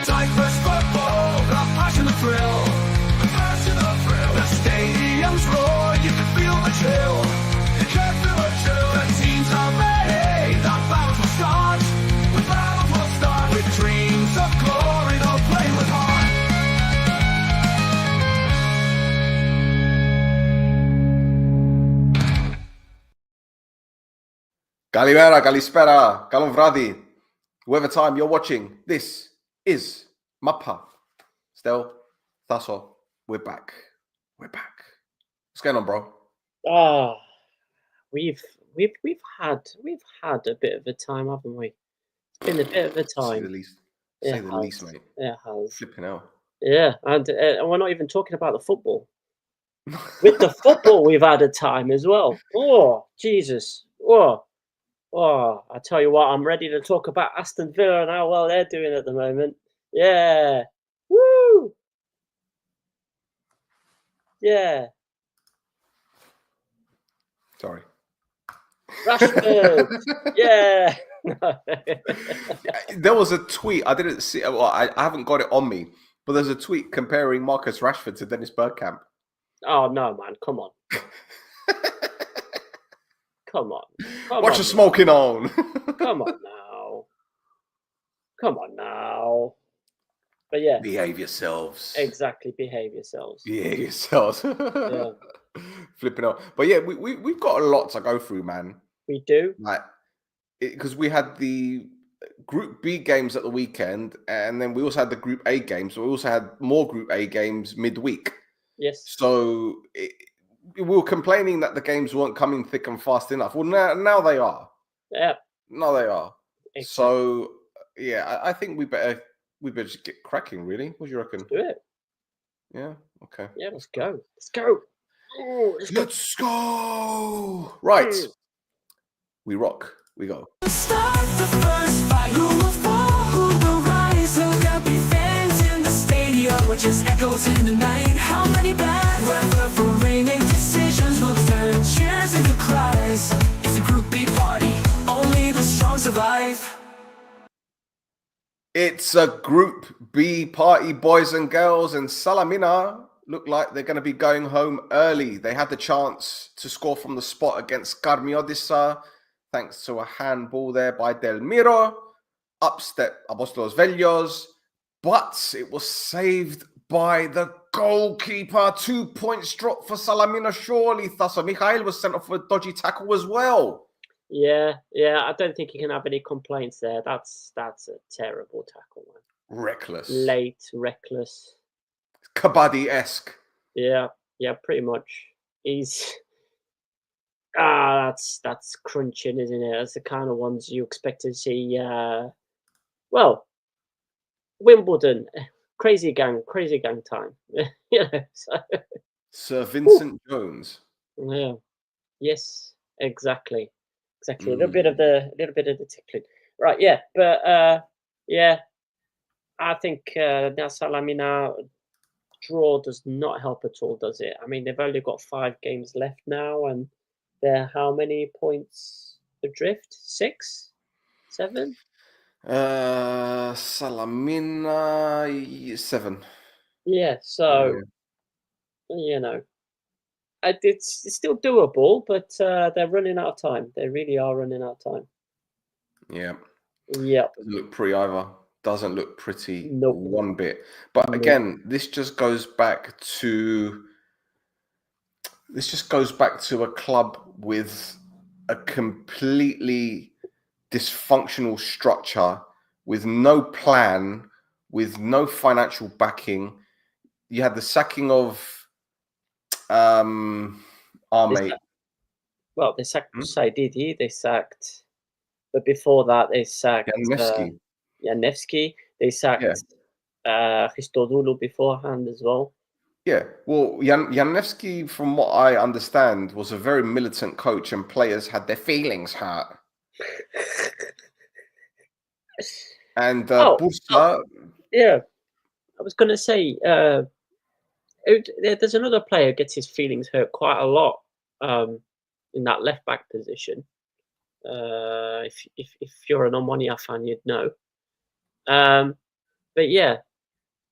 Cyprus football, the passion, the thrill. The passion, the thrill. The stadiums roar, you can feel the chill. You can feel the chill. The teams are ready, the battles will start. The battles will start with dreams of glory, they'll play with heart. Kalimera, kalispera, kalon vradi. Whatever time you're watching, this is Mappa. Stel, Tasso, we're back. We're back. What's going on, bro? Oh, we've had a bit of a time, haven't we? It's been a bit of a Say the time. least. It Say the least, has. mate. It has. Flipping hell. Yeah, and we're not even talking about the football. With the football, we've had a time as well. Oh, Jesus. Oh, I tell you what, I'm ready to talk about Aston Villa and how well they're doing at the moment. Yeah. Woo! Yeah. Sorry. Rashford. Yeah. There was a tweet. I didn't see. Well, I haven't got it on me, but there's a tweet comparing Marcus Rashford to Dennis Bergkamp. Oh, no, man. Come on. Come on. Watch the smoking on. Come on now. Come on now. But yeah. Behave yourselves. Exactly. Behave yourselves. Behave yourselves. Yeah. Flipping out. But yeah, we've got a lot to go through, man. We do. Like, because we had the Group B games at the weekend, and then we also had the Group A games. So we also had more Group A games midweek. Yes. So we were complaining that the games weren't coming thick and fast enough. Well, now they are. Yeah. Now they are. Exactly. So yeah, I think we better just get cracking. Really, what do you reckon? Let's do it. Yeah. Okay. Yeah. Let's go. Let's go. Oh, Let's go. Right. We rock. We go. Start the first fight. Who will fall? Who will rise? Will there be fans in the stadium, which just echoes in the night? How many bad weather for raining decisions will turn cheers into cries? It's a Group B party. Only the strong survive. It's a Group B party, boys and girls, and Salamina look like they're going to be going home early. They had the chance to score from the spot against Carmiodissa, thanks to a handball there by Del Miro. Up step Apostolos Velios, but it was saved by the goalkeeper. 2 points dropped for Salamina, surely. Thassa Mikhail was sent off for a dodgy tackle as well. Yeah. I don't think you can have any complaints there. That's a terrible tackle, man. Reckless. Late, reckless. Kabaddi-esque. Yeah, pretty much. He's that's crunching, isn't it? That's the kind of ones you expect to see. Well, Wimbledon, crazy gang time. You know, so. Sir Vincent Jones. Yeah. Yes, exactly. A little bit of the tickling. Right, yeah. But yeah, I think now Salamina draw does not help at all, does it? I mean, they've only got 5 games left now, and they're how many points adrift? 6? 7? Salamina 7. Yeah, so you know, it's still doable, but they're running out of time. They really are running out of time. Yeah. Yep. Doesn't look pretty either. Doesn't look pretty one bit. But Nope. again, this just goes back to a club with a completely dysfunctional structure, with no plan, with no financial backing. You had the sacking of our mate. Well, they sacked Saididi, they sacked, but before that they sacked Janevski. They sacked Christodoulou beforehand as well. Yeah, well, Janevski, from what I understand, was a very militant coach, and players had their feelings hurt. And Bursa, yeah, I was going to say, there's another player who gets his feelings hurt quite a lot in that left back position. If you're an Omonia fan, you'd know. But yeah,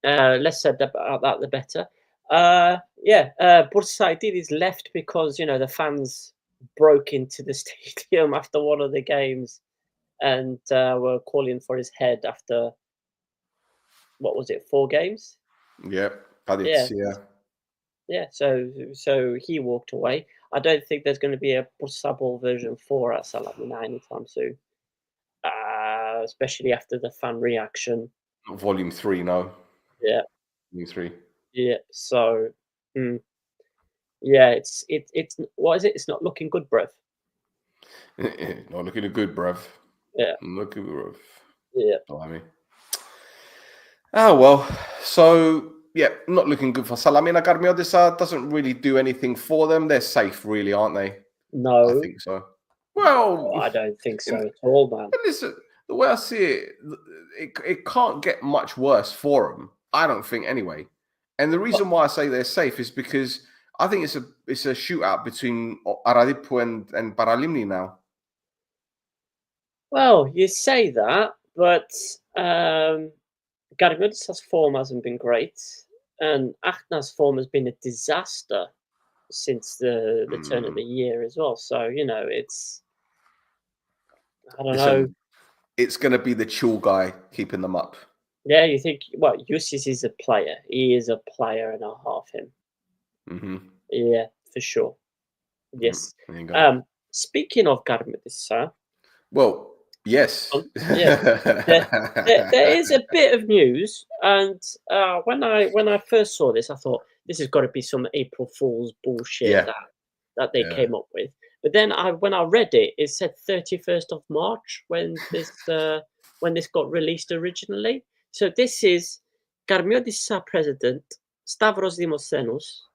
less said about that, the better. Bursaydin is left because the fans broke into the stadium after one of the games and were calling for his head after, what was it, 4 games? Yeah, Yeah. yeah. Yeah, so he walked away. I don't think there's going to be a Bursabal version 4 at Salamina anytime soon, especially after the fan reaction. Volume 3, no. Yeah, Volume 3. yeah. So, yeah, it's what is it? It's not looking good, bruv. Not looking good, bruv. Yeah, Looking bruv. yeah. Blimey. Oh well, so yeah, not looking good for Salamina. Garmiodisa doesn't really do anything for them. They're safe, really, aren't they? I No, think so. Well, I don't think so in- at all, man. listen, the way I see it, it can't get much worse for them. I don't think, anyway. And the reason why I say they're safe is because I think it's a shootout between Aradipu and Paralimni now. Well, you say that, but Gargudis's form hasn't been great, and Achna's form has been a disaster since the turn of the year as well. So it's I don't know. It's going to be the chill guy keeping them up. Yeah, you think Yusis is a player. He is a player and a half. Him. Mm-hmm. Yeah, for sure. Yes. There you go. Speaking of Garmedisa, Well, yes. there is a bit of news, and when I first saw this, I thought this has got to be some April Fool's bullshit Yeah. that they came up with. But then when I read it, it said 31st of March when this got released originally. So this is Garmiodisa president Stavros Dimosenos.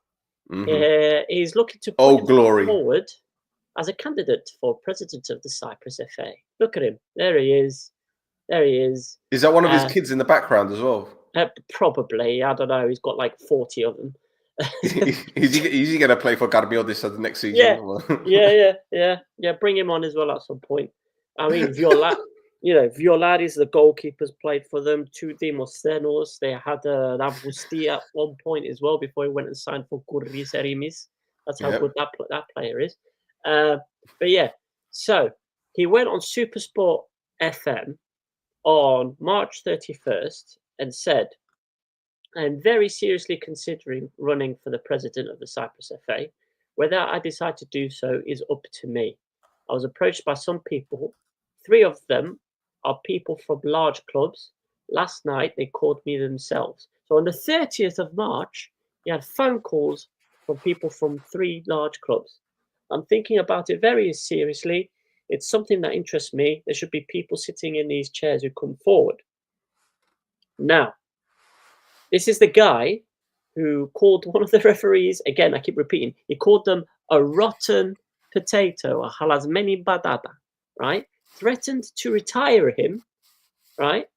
He's looking to put himself forward as a candidate for president of the Cyprus FA. Look at him. There he is. There he is. Is that one of his kids in the background as well? Probably. I don't know. He's got like 40 of them. is he going to play for Garmiodis the next season? Yeah. Bring him on as well at some point. I mean, Violari's the goalkeeper's played for them. 2 Dimosenos. They had Avusti at one point as well before he went and signed for Gurris Erimis. That's how good that player is. But yeah, so he went on Supersport FM on March 31st and said, "I'm very seriously considering running for the president of the Cyprus FA. Whether I decide to do so is up to me. I was approached by some people. 3 of them are people from large clubs. Last night, they called me themselves." So on the 30th of March, he had phone calls from people from 3 large clubs. "I'm thinking about it very seriously. It's something that interests me. There should be people sitting in these chairs who come forward." Now, this is the guy who called one of the referees, again, I keep repeating, he called them a rotten potato, a halasmeni badada, right? Threatened to retire him, right?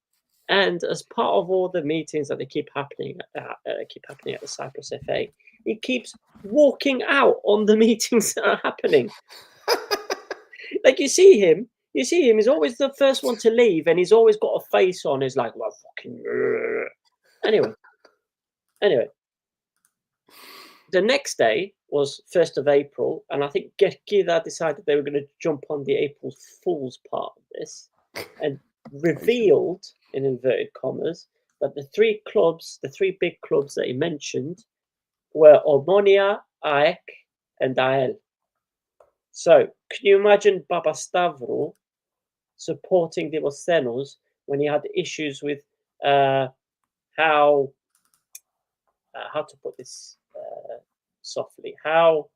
And as part of all the meetings that they keep happening at the Cyprus FA, he keeps walking out on the meetings that are happening. Like you see him, he's always the first one to leave, and he's always got a face on. He's like, well, fucking. Anyway, the next day was 1st of April, and I think Gida decided they were going to jump on the April Fool's part of this, and revealed, in inverted commas, that the 3 big clubs that he mentioned, were Omonia, AEK, and APOEL. So, can you imagine Papastavro supporting Dimosenos when he had issues with how to put this softly, how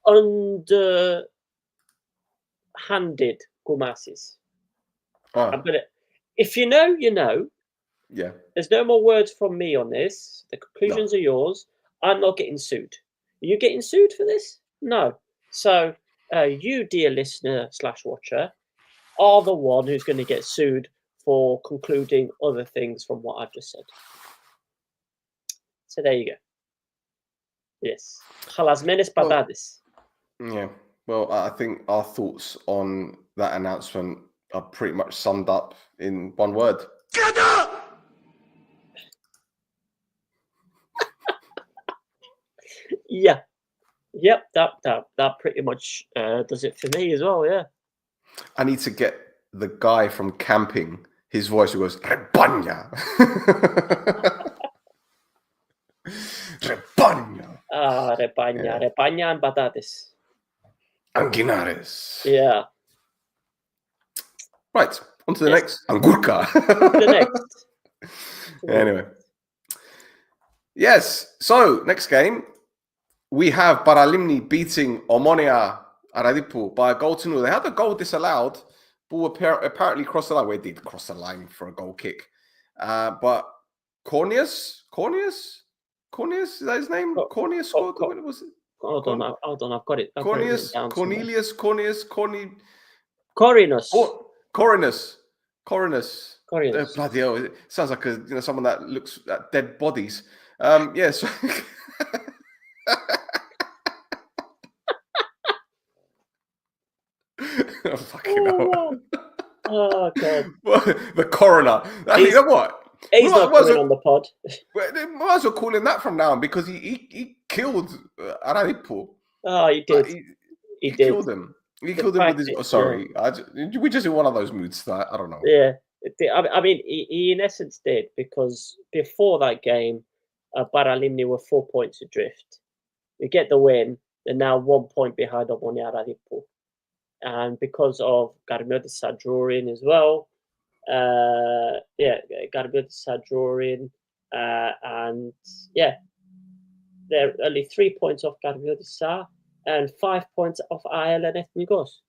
underhanded Goumassis. I'm gonna, if you know, you know. Yeah. There's no more words from me on this. The conclusions are yours. I'm not getting sued. Are you getting sued for this? No. So you, dear listener / watcher, are the one who's going to get sued for concluding other things from what I've just said. So there you go. Yes. Halasmenes Padadis. Yeah. Well, I think our thoughts on that announcement are pretty much summed up in one word. Yeah. Yep, that pretty much does it for me as well. Yeah. I need to get the guy from camping, his voice who goes, Rebaña. Rebaña. Rebaña, rebaña and batatas. Anguinares. Yeah. Right, on to the Yes. next. Angurka. The next. Anyway. Yes, so next game, we have Paralimni beating Omonoia and APOEL by a goal to nil. They had the goal disallowed. Ball apparently crossed the line. Well, it did cross the line for a goal kick. But Cornelius, is that his name? Cornelius scored. What was it? Hold on, I've got it. Cornelius. Corinus. Bloody hell! It sounds like someone that looks at dead bodies. Yes. Oh, fucking hell. Oh god. The coroner. You know what? He's not coming on the pod. They might as well call him that from now on because he killed APOEL. Oh, he did. He killed him. He killed him with his. Oh, sorry, we just in one of those moods that I don't know. Yeah, I mean, he in essence did, because before that game, Paralimni were 4 points adrift. We get the win. They're now 1 point behind Omonoia and APOEL, and because of Garmiodisa drawing as well. Garmiodisa drawing, and yeah, they're only 3 points off Garmiodisa and 5 points off APOEL and Ethnikos.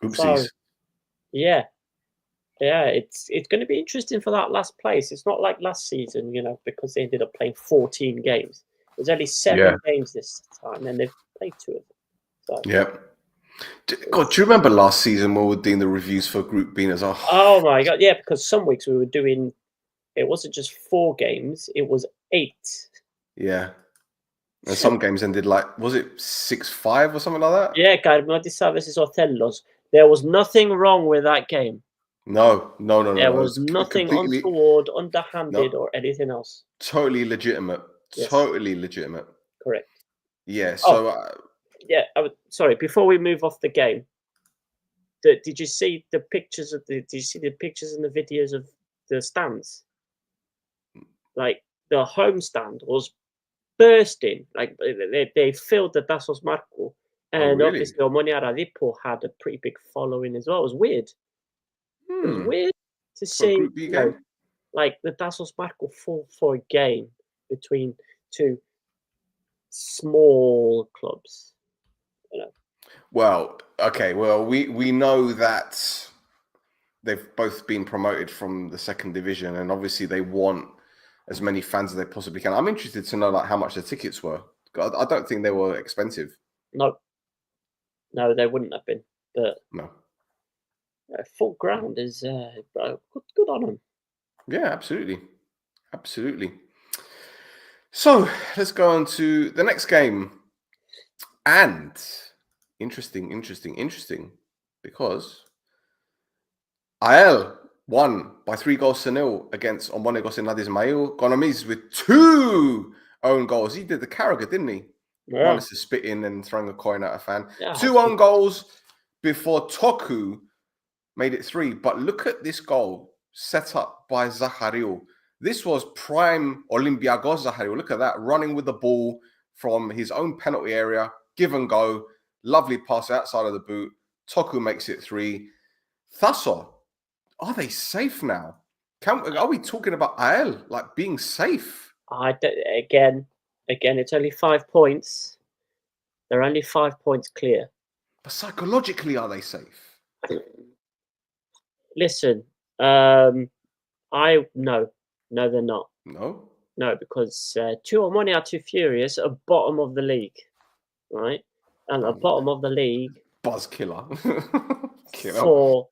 Oopsies. So, yeah, it's going to be interesting for that last place. It's not like last season, because they ended up playing 14 games. There's only 7 games this time, and they've played 2 of them. So, yeah. God, do you remember last season when we were doing the reviews for Group B as well? Oh my god, yeah, because some weeks we were doing, it wasn't just 4 games, it was 8. Yeah. And some games ended was it 6-5 or something like that? Yeah, Garmiodisa versus Othello's. There was nothing wrong with that game. No. There was nothing untoward, underhanded, or anything else. Totally legitimate. Yes. Totally legitimate. Correct. Yeah, so... sorry, before we move off the game, did you see the pictures and the videos of the stands? Like, the home stand was bursting. Like, they filled the Dasos Marco, and really? obviously Omonoia and APOEL had a pretty big following as well. It was weird. It was weird to see, like the Dasos Marco for a game between 2 small clubs. Well, okay. Well, we know that they've both been promoted from the 2nd division, and obviously they want as many fans as they possibly can. I'm interested to know how much the tickets were. I don't think they were expensive. No, they wouldn't have been. But no, full ground is good on them. Yeah, absolutely. So let's go on to the next game, and interesting, because APOEL won by 3-0 against Omonoia and Ismail. Gonomis with 2 own goals. He did the Carragher, didn't he? Yeah. One is to spit in and throwing a coin at a fan. Yeah, 2 own goals before Toku made it 3. But look at this goal set up by Zachariou. This was prime Olympiacos Zachariou. Look at that, running with the ball from his own penalty area. Give and go. Lovely pass outside of the boot. Toku makes it 3. Thasso, are they safe now? Are we talking about APOEL like being safe? Again, it's only 5 points. They're only 5 points clear. But psychologically, are they safe? Listen, no, they're not. No, because 2 Omonoia, 2 Furious are bottom of the league, right? And the bottom of the league, buzz killer. For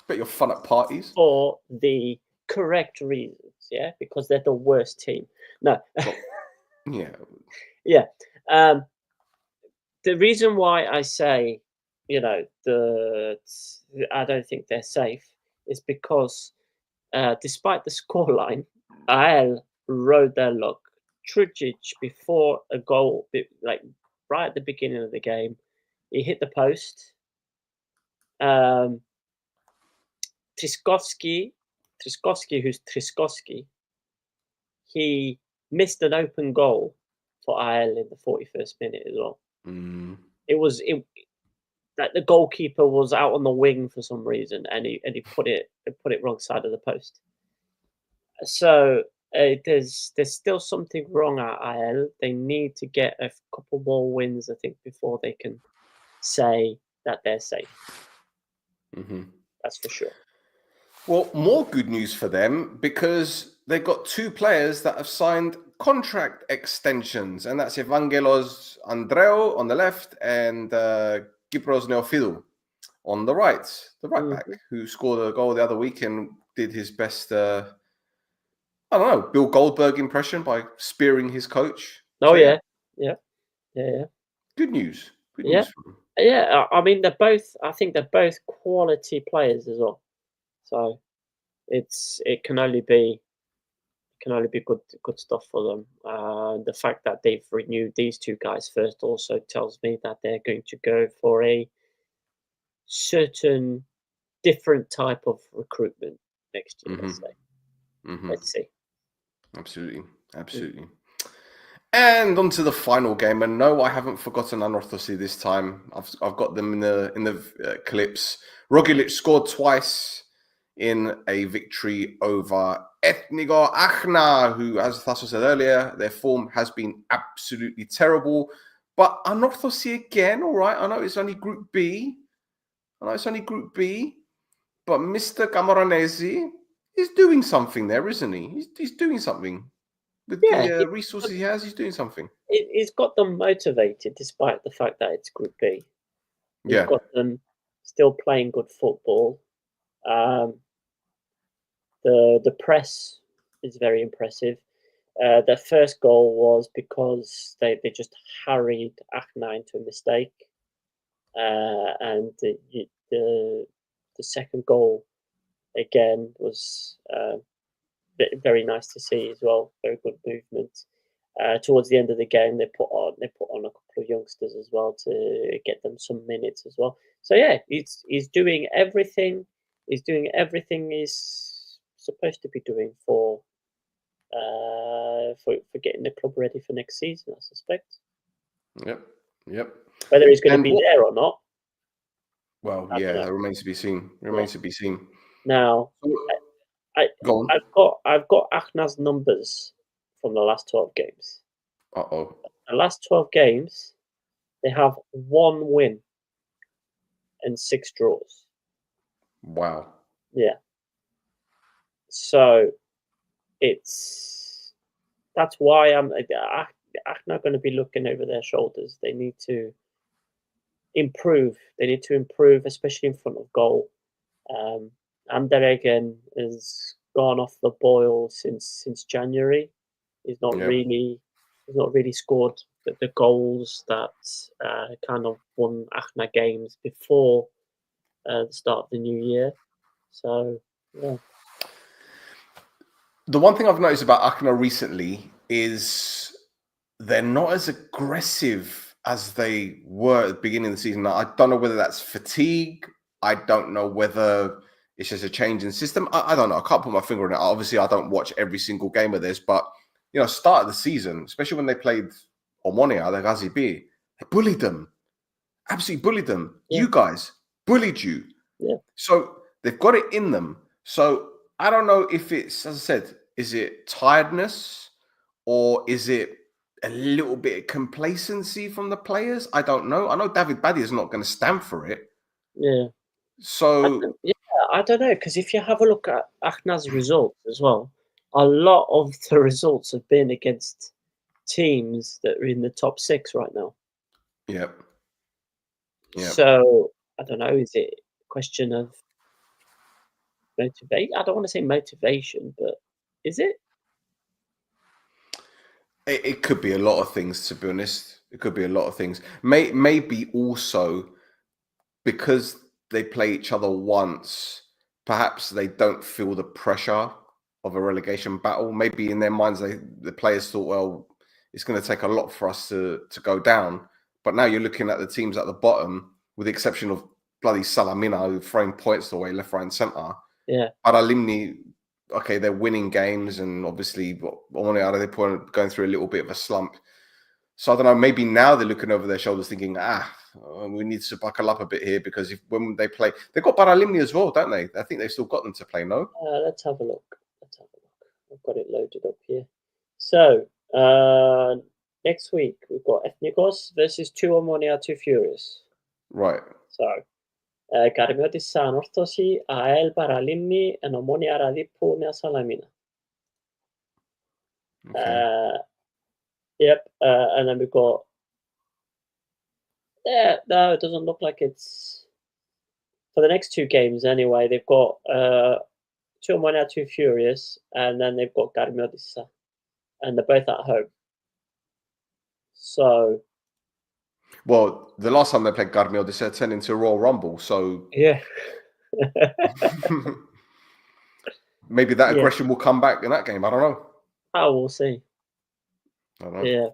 bet you're fun at parties for the correct reasons, yeah, because they're the worst team. No, yeah. the reason why I say, I don't think they're safe is because despite the scoreline, AL rode their luck. Trujic, before a goal, like right at the beginning of the game, he hit the post. Triskovsky, who's Triskovsky, he missed an open goal for AL in the 41st minute as well. It was that the goalkeeper was out on the wing for some reason, and he put it wrong side of the post. So there's still something wrong at AL. They need to get a couple more wins, I think, before they can say that they're safe. That's for sure. Well, more good news for them, because they've got two players that have signed contract extensions, and that's Evangelos Andreu on the left and Kypros Neofidou on the right back, who scored a goal the other week and did his best, I don't know, Bill Goldberg impression by spearing his coach. Oh, So, yeah. Good news. Good Yeah. news for them. Yeah, I mean, I think they're both quality players as well. So it can only be good stuff for them. The fact that they've renewed these two guys first also tells me that they're going to go for a certain different type of recruitment next year. Let's say. Let's see. Absolutely. And on to the final game, and no, I haven't forgotten Anorthosi this time. I've got them in the clips. Roglic scored twice in a victory over Etnigo Achna, who, as Tasso said earlier, their form has been absolutely terrible. But Anorthosi again, all right. I know it's only Group B. But Mr. Camoranesi is doing something there, isn't he? He's doing something. With the resources he has, he's doing something. He's got them motivated despite the fact that it's Group B. He's got them still playing good football. The press is very impressive. Their first goal was because they just harried Achna into a mistake. And the second goal, again, was very nice to see as well. Very good movement. Towards the end of the game, they put on a couple of youngsters as well to get them some minutes as well. So yeah, he's doing everything. He's doing everything he's supposed to be doing for getting the club ready for next season, I suspect. Yep. Whether he's going to be there or not. Well, that remains to be seen. Now, I've got Achna's numbers from the last 12 games. The last 12 games, they have 1 win and 6 draws. Wow. Yeah. So that's why Achna going to be looking over their shoulders. They need to improve. Especially in front of goal. Anderegen has gone off the boil since January. He's not really scored the goals that kind of won Achna games before the start of the new year. So yeah. The one thing I've noticed about Achna recently is they're not as aggressive as they were at the beginning of the season. Now, I don't know whether that's fatigue. I don't know whether it's just a change in system. I don't know. I can't put my finger on it. Obviously, I don't watch every single game of this, but start of the season, especially when they played Omonoia, the Ghazi B, they bullied them. Absolutely bullied them. Yeah. You guys bullied you. Yeah. So they've got it in them. So I don't know if it's, as I said, is it tiredness or is it a little bit of complacency from the players? I don't know. I know David Baddy is not going to stand for it. Yeah. So I don't know, because if you have a look at Achna's results as well, a lot of the results have been against teams that are in the top 6 right now. Yep. So I don't know. Is it a question of motivation? I don't want to say motivation, but is it? It could be a lot of things, to be honest. It could be a lot of things. Maybe also because they play each other once, perhaps they don't feel the pressure of a relegation battle. Maybe in their minds, the players thought, well, it's going to take a lot for us to go down. But now you're looking at the teams at the bottom, with the exception of bloody Salamina, who throwing points away left, right, and centre. Yeah. Paralimni, okay, they're winning games, and obviously Omonoia and APOEL are going through a little bit of a slump. So I don't know, maybe now they're looking over their shoulders thinking, we need to buckle up a bit here, because when they play, they've got Paralimni as well, don't they? I think they've still got them to play, no? Let's have a look. I've got it loaded up here. So next week we've got Ethnikos versus two Omonia, two Furious. Right. So Karmiotis Anorthosi, AEL Paralimni, and Omonia Radipu Nea Salamina. Okay. Yep, and then we've got. Yeah, no, it doesn't look like it's for the next two games anyway. They've got two Omonia, two Furious, and then they've got Karmiotis, and they're both at home. So. Well, the last time they played Garmio, they turned into a Royal Rumble, so Yeah. maybe that aggression will come back in that game. I don't know. Oh, we'll see. I don't know. Yeah.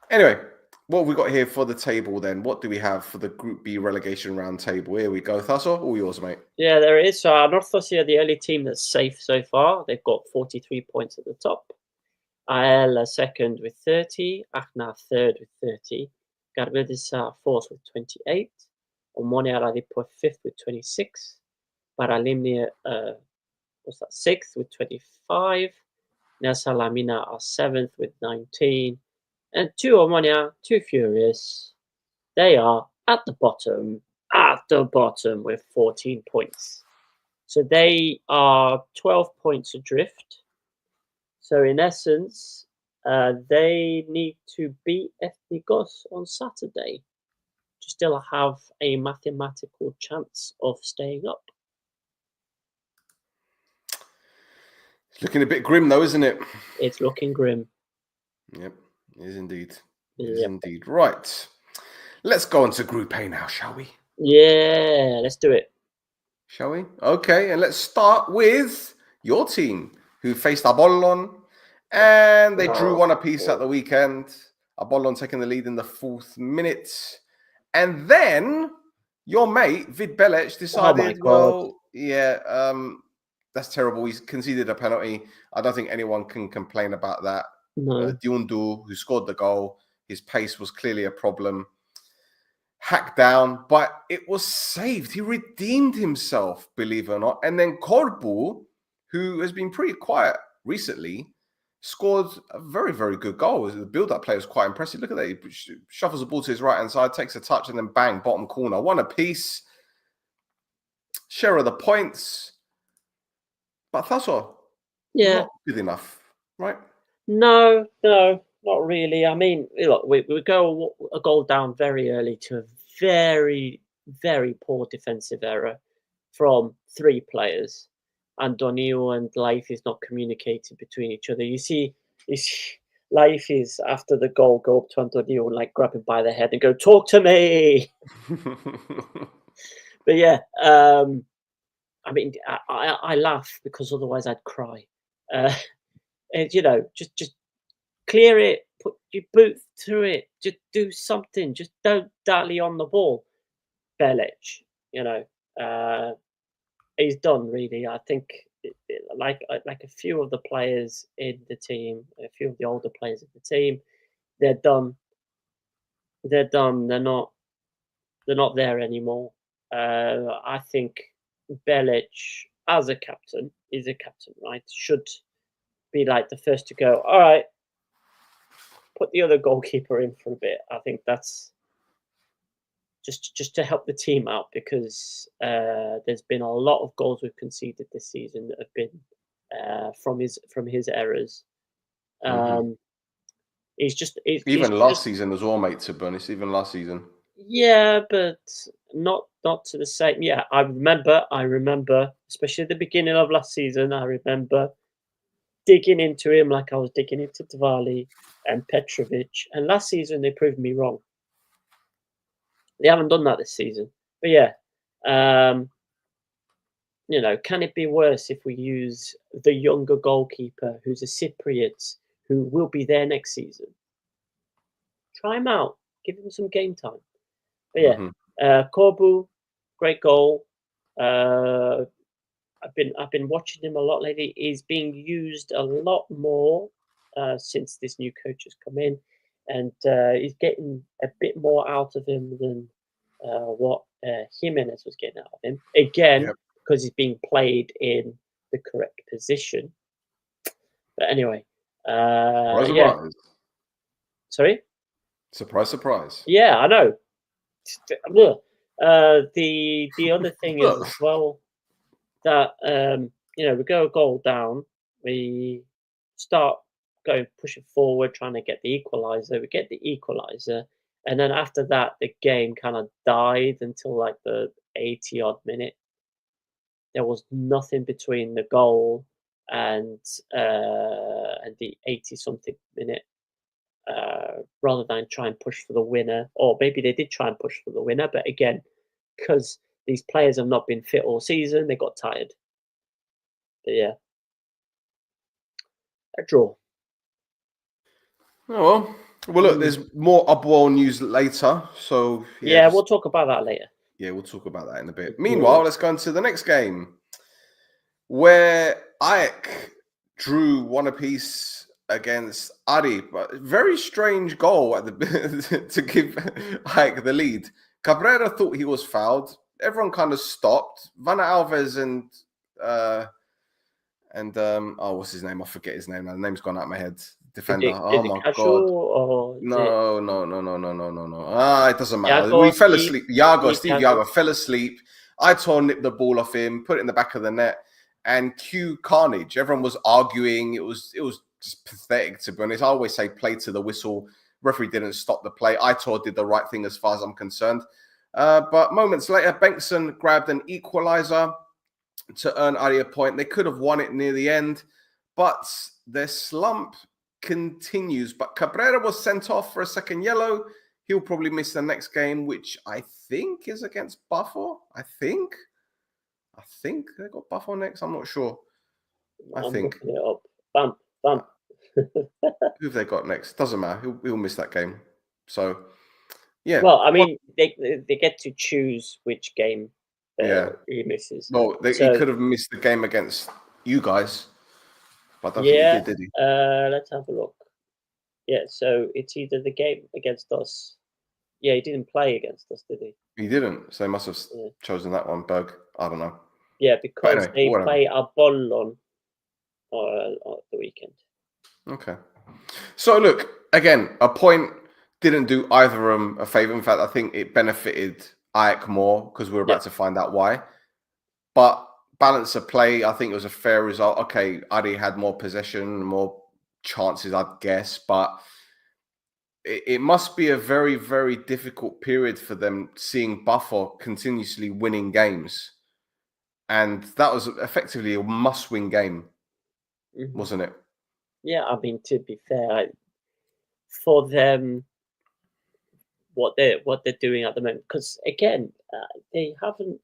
Anyway, what have we got here for the table then? What do we have for the Group B relegation round table? Here we go. Thasso, all yours, mate. Yeah, there it is. So Northos are the only team that's safe so far. They've got 43 points at the top. AEL second with 30. Achna third with 30. Garbedisa fourth with 28. Omonia Radipo fifth with 26. Paralimni sixth with 25. Nea Salamina are seventh with 19. And two Omonia, two Furious. They are at the bottom with 14 points. So they are 12 points adrift. So in essence, they need to beat Ethnikos on Saturday to still have a mathematical chance of staying up. It's looking a bit grim though, isn't it? It's looking grim. Yep, it is indeed. It Yep. is indeed. Right. Let's go on to Group A now, shall we? Yeah, let's do it. Shall we? Okay, and let's start with your team, who faced Apollon, and they drew one apiece at the weekend. Apollon taking the lead in the 4th minute. And then your mate, Vid Belic, decided, that's terrible. He's conceded a penalty. I don't think anyone can complain about that. No. Diundu, who scored the goal, his pace was clearly a problem. Hacked down, but it was saved. He redeemed himself, believe it or not. And then Corbu, who has been pretty quiet recently, scored a very, very good goal. The build-up play was quite impressive. Look at that. He shuffles the ball to his right-hand side, takes a touch, and then bang, bottom corner. One apiece. Share of the points. But Thasso, not good enough, right? No, not really. I mean, look, we go a goal down very early to a very, very poor defensive error from 3 players. Antonio and Life is not communicating between each other. You see Life is, after the goal, go up to Antonio and like grab him by the head and go, "Talk to me." But yeah, I mean, I laugh because otherwise I'd cry. And, you know, just clear it, put your boot through it, just do something, just don't dally on the ball. Belic, you know, he's done really. I think, like a few of the players in the team, a few of the older players in the team, they're done. They're done. They're not there anymore. I think Belic, as a captain, is a captain, right? Should be like the first to go. All right, put the other goalkeeper in for a bit. I think that's just to help the team out, because there's been a lot of goals we've conceded this season that have been from his errors. He's even last season as well, mate, to be honest, even last season. Yeah, but not to the same. Yeah, I remember, especially at the beginning of last season, I remember digging into him like I was digging into Diwali and Petrovic. And last season they proved me wrong. They haven't done that this season. But yeah, you know, can it be worse if we use the younger goalkeeper who's a Cypriot who will be there next season? Try him out. Give him some game time. But yeah, Corbu, great goal. I've been watching him a lot lately. He's being used a lot more since this new coach has come in, and he's getting a bit more out of him than what Jimenez was getting out of him. Again, because he's being played in the correct position. But anyway, yeah. Surprise. Sorry? Surprise, surprise. Yeah, I know. The other thing is as well that you know, we go a goal down, we start going pushing forward, trying to get the equalizer. We get the equalizer, and then after that, the game kind of died until like the 80 odd minute. There was nothing between the goal and the 80 something minute. Rather than try and push for the winner, or maybe they did try and push for the winner, but again, because these players have not been fit all season, they got tired. But yeah, a draw. Oh well, look, there's more APOEL news later, so yeah, we'll talk about that later. Yeah, we'll talk about that in a bit. Meanwhile, let's go into the next game, where AEK drew one apiece against Ari, but very strange goal at the to give AEK the lead. Cabrera thought he was fouled. Everyone kind of stopped. Vanna Alves and oh, what's his name? I forget his name now. The name's gone out of my head. Defender. Oh my god. No. It doesn't matter. We fell asleep. Steve Yago fell asleep. I nipped the ball off him, put it in the back of the net, and cue carnage. Everyone was arguing. It was just pathetic, to be honest. I always say play to the whistle. Referee didn't stop the play. Aitor did the right thing as far as I'm concerned. But moments later, Bengtsson grabbed an equalizer to earn Ari a point. They could have won it near the end, but their slump continues. But Cabrera was sent off for a second yellow. He'll probably miss the next game, which I think is against Pafos. I think they got Pafos next. I'm not sure. I'm looking it up. Bump. Who have they got next? Doesn't matter. He'll miss that game. So yeah. Well, I mean, they get to choose which game he misses. Well, he could have missed the game against you guys, but I don't think he did he? Let's have a look. Yeah, so it's either the game against us. Yeah, he didn't play against us, did he? He didn't, so he must have chosen that one, Berg. I don't know. Yeah, because they play Apollon on the weekend. Okay. So look, again, a point didn't do either of them a favour. In fact, I think it benefited AEK more because we're about to find out why. But balance of play, I think it was a fair result. Okay, Ari had more possession, more chances, I'd guess, but it must be a very, very difficult period for them seeing Pafos continuously winning games. And that was effectively a must-win game, wasn't it? Yeah, I mean, to be fair, for them, what they're doing at the moment, because again, they haven't.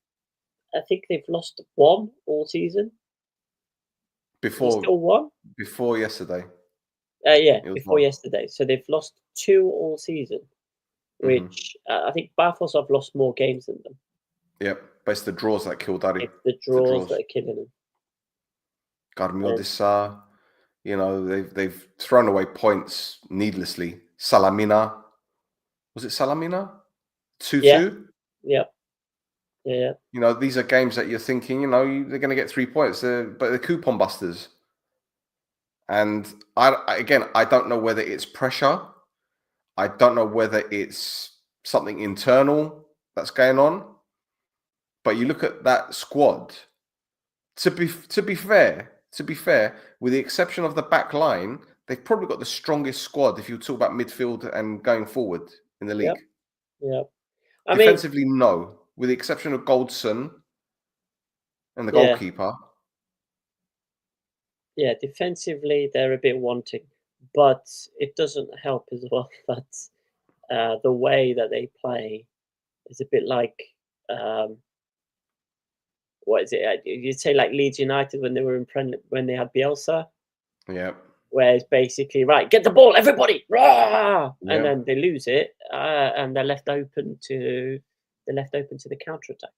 I think they've lost one all season. Still one before yesterday. Before yesterday. So they've lost 2 all season, which I think Pafos have lost more games than them. Yep, but it's the draws that killed Ari. It's the draws that are killing them. Garmiodissa, you know, they've thrown away points needlessly. Salamina, was it Salamina? 2-2. Yeah. You know, these are games that you're thinking, you know, they're going to get 3 points, but they're coupon busters. And I don't know whether it's pressure. I don't know whether it's something internal that's going on. But you look at that squad. To be fair, with the exception of the back line, they've probably got the strongest squad if you talk about midfield and going forward in the league. Yeah. Defensively, no. With the exception of Goldson and the goalkeeper. yeah, defensively they're a bit wanting, but it doesn't help as well that the way that they play is a bit like um, what is it? You'd say like Leeds United when they were when they had Bielsa, Yep. where it's basically right, get the ball, everybody, rah! And Yeah. then they lose it, and they're left open to the counter attack.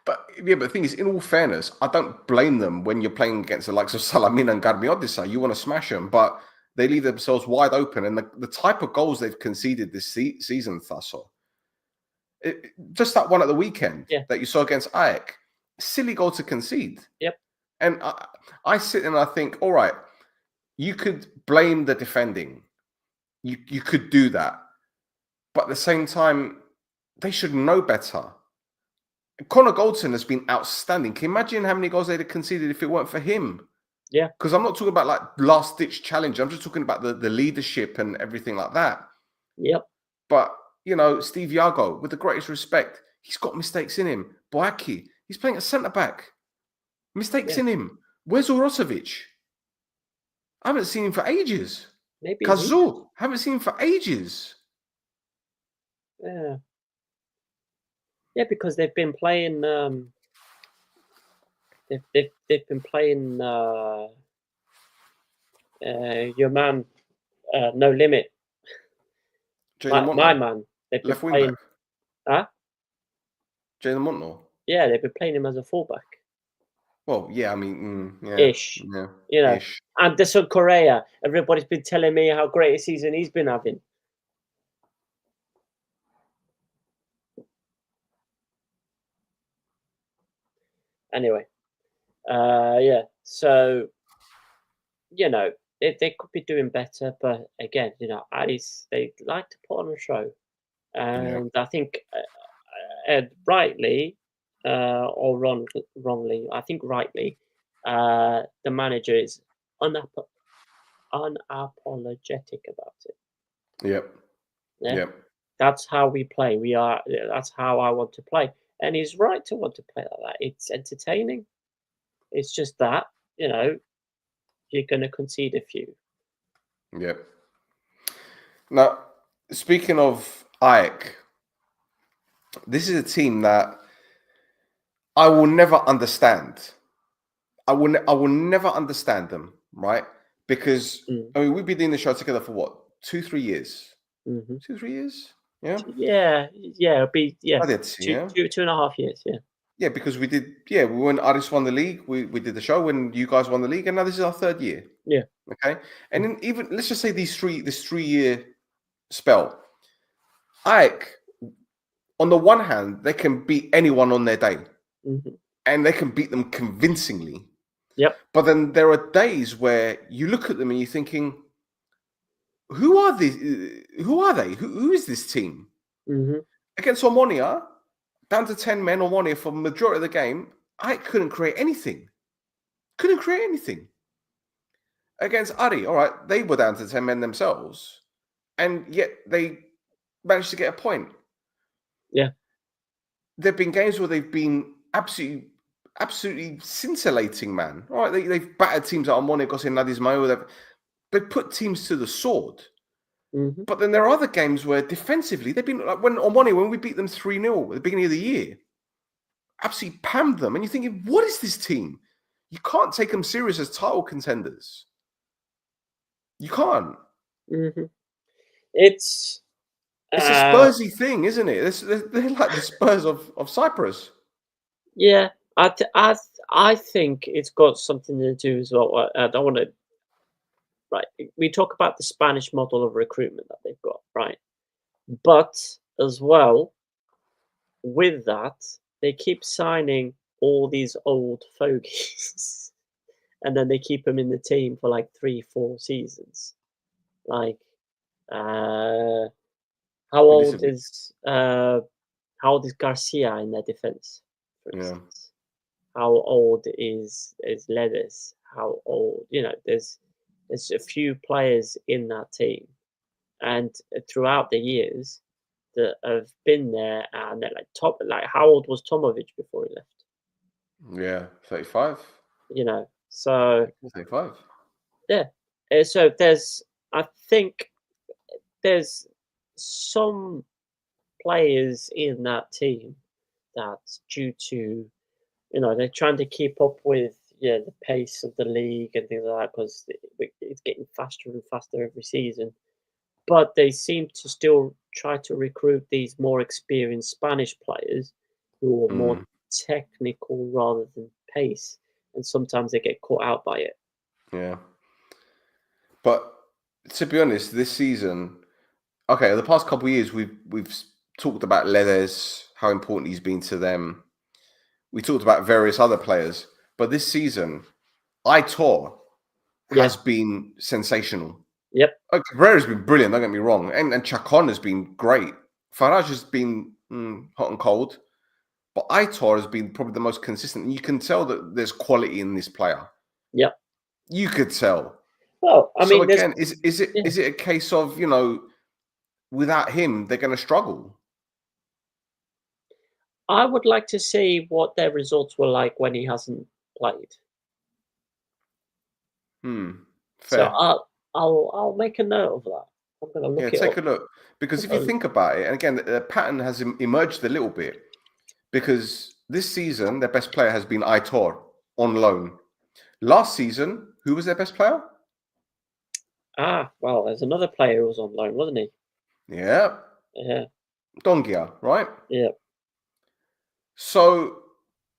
But yeah, but the thing is, in all fairness, I don't blame them when you're playing against the likes of Salamina and Garbiodissa. You want to smash them, but they leave themselves wide open. And the type of goals they've conceded this season, Thasso, just that one at the weekend Yeah. that you saw against Ajax, silly goal to concede. Yep. And I sit and I think, all right, you could blame the defending. You could do that. But at the same time, they should know better. Connor Goldson has been outstanding. Can you imagine how many goals they'd have conceded if it weren't for him? Yeah. Because I'm not talking about like last ditch challenge. I'm just talking about the leadership and everything like that. Yep. But you know, Steve Yago, with the greatest respect, he's got mistakes in him. Boaki, he's playing at centre back. Mistakes in him. Where's Urosevic? I haven't seen him for ages. Maybe Kazu, haven't seen him for ages. Yeah. Yeah, because they've been playing. They've been playing your man, No Limit. My man. They've been Left wing playing. back. Huh? Jalen Montnor. Yeah, they've been playing him as a fullback. Well, yeah, I mean, yeah, Ish. yeah, You know, ish. Anderson Correa. Everybody's been telling me how great a season he's been having. Anyway, yeah. So, you know, they could be doing better, but again, you know, they like to put on a show, and I think rightly or wrongly, I think rightly, the manager is unapologetic about it. Yep. Yeah, Yep. that's how we play. That's how I want to play, and he's right to want to play like that. It's entertaining. It's just that, you know, you're going to concede a few. Yep. Now, speaking of Ike, this is a team that I will never understand. I will never understand them, right? Because I mean, we've been doing the show together for what, 2-3 years? 2-3 years? Yeah. It'll be I did, yeah. 2.5 years, yeah. Yeah, because we did. Yeah, when Aris won the league, we did the show when you guys won the league, and now this is our 3rd year. Yeah. Okay, and then even let's just say this 3-year spell, Ike, on the one hand, they can beat anyone on their day, and they can beat them convincingly. Yep. But then there are days where you look at them and you're thinking, who are these? Who are they? Who is this team? Against Omonoia, down to 10 men Omonoia for the majority of the game, Ike couldn't create anything. Couldn't create anything. Against Ari, all right, they were down to 10 men themselves, and yet they managed to get a point. Yeah. There have been games where they've been absolutely scintillating, man. All right, they've battered teams like Omonoia, Gosin, Ladismayo. They've put teams to the sword. But then there are other games where defensively they've been like when we beat them 3-0 at the beginning of the year, absolutely pammed them, and you're thinking, what is this team? You can't take them serious as title contenders. You can't. It's a Spursy thing, isn't it? They're like the Spurs of Cyprus. Yeah, I think it's got something to do as well. I don't want to. Right, we talk about the Spanish model of recruitment that they've got, right? But as well, with that, they keep signing all these old fogies, and then they keep them in the team for like 3-4 seasons. Like, how old is Garcia in their defense, for instance? How old is Ledes? How old? You know, there's a few players in that team, and throughout the years that have been there, and they're like top. Like, how old was Tomovic before he left? Yeah, 35. You know, So I'll say 5. yeah, so I think there's some players in that team that's due to, they're trying to keep up with the pace of the league and things like that because it's getting faster and faster every season. But they seem to still try to recruit these more experienced Spanish players who are more technical rather than pace, and sometimes they get caught out by it. Yeah. But to be honest, this season, okay, the past couple of years, we've talked about Ledes, how important he's been to them. We talked about various other players, but this season, Aitor Yeah. has been sensational. Yep. Cabrera's been brilliant, don't get me wrong, and Chacon has been great. Farage has been hot and cold, but Aitor has been probably the most consistent. And you can tell that there's quality in this player. Yep. You could tell. Well, I So mean, again, is yeah. it a case of without him they're going to struggle? I would like to see what their results were like when he hasn't played. So Fair. I'll make a note of that. I'm going to Yeah, look it take up. a look because if you think about it, and again, the pattern has emerged a little bit because this season their best player has been Aitor on loan. Last season, who was their best player? Well, there's another player who was on loan, wasn't he? Yeah, Yeah. Dongia, right? Yeah. So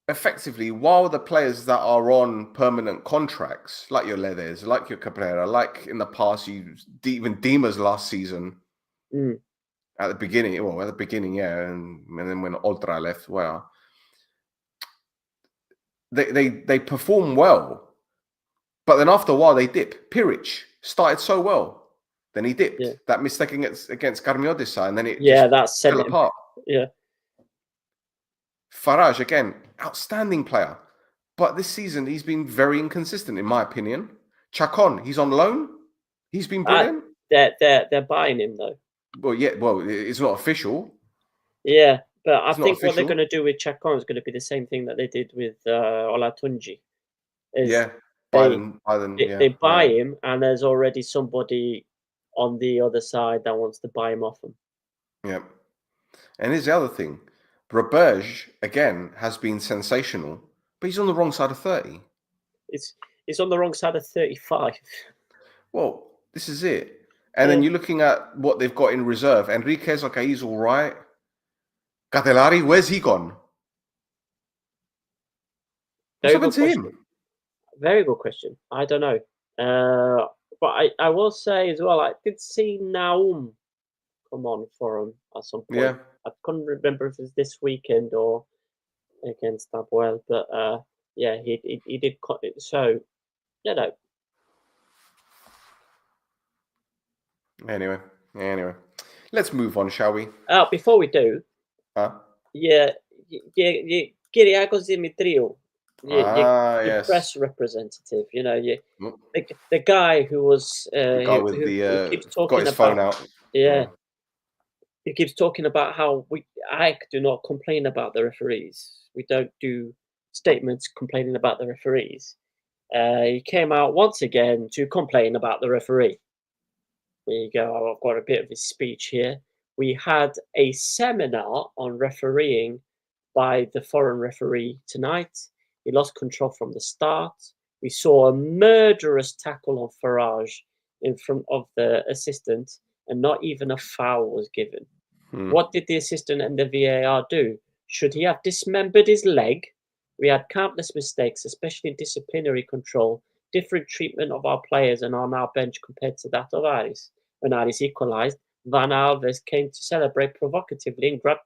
effectively, while the players that are on permanent contracts, like your Ledes, like your Cabrera, like in the past, even Dima's last season Mm. at the beginning, yeah, and then when Oltra left, well, they perform well, but then after a while they dip. Pirich started so well, then he dipped. Yeah. That mistake against Carmiodisa, and then it That just sent fell him. apart. Yeah. Farage, again, outstanding player. But this season, he's been very inconsistent, in my opinion. Chacon, he's on loan. He's been brilliant. They're buying him though. Well, it's not official. Yeah, but I It's not think what they're official. going to do with Chacon is going to be the same thing that they did with Olatunji. Is Yeah, they Biden, yeah, they buy yeah. him, and there's already somebody on the other side that wants to buy him off him. Yeah. And here's the other thing. Roberge, again, has been sensational, but he's on the wrong side of 30. It's on the wrong side of 35. Well, this is it. And then you're looking at what they've got in reserve. Enriquez, okay, he's all right. Catelari, where's he gone? What's happened to him? Very good question. I don't know. But I will say as well, I did see Naum come on for him at some point. Yeah. I couldn't remember if it was this weekend or against APOEL, but yeah, he did. So, Anyway, let's move on, shall we? Before we do, Huh? Kyriakos Dimitriou, your Yes. press representative, Mm. the guy who was The guy with who keeps got talking his about phone out. he keeps talking about how I do not complain about the referees. We don't do statements complaining about the referees. He came out once again to complain about the referee. There you go. I've got a bit of his speech here. We had a seminar on refereeing by the foreign referee tonight. He lost control from the start. We saw a murderous tackle on Farage in front of the assistant, and not even a foul was given. What did the assistant and the VAR do? Should he have dismembered his leg? We had countless mistakes, especially in disciplinary control, different treatment of our players and on our bench compared to that of Aris. When Aris equalised, Van Alves came to celebrate provocatively and grabbed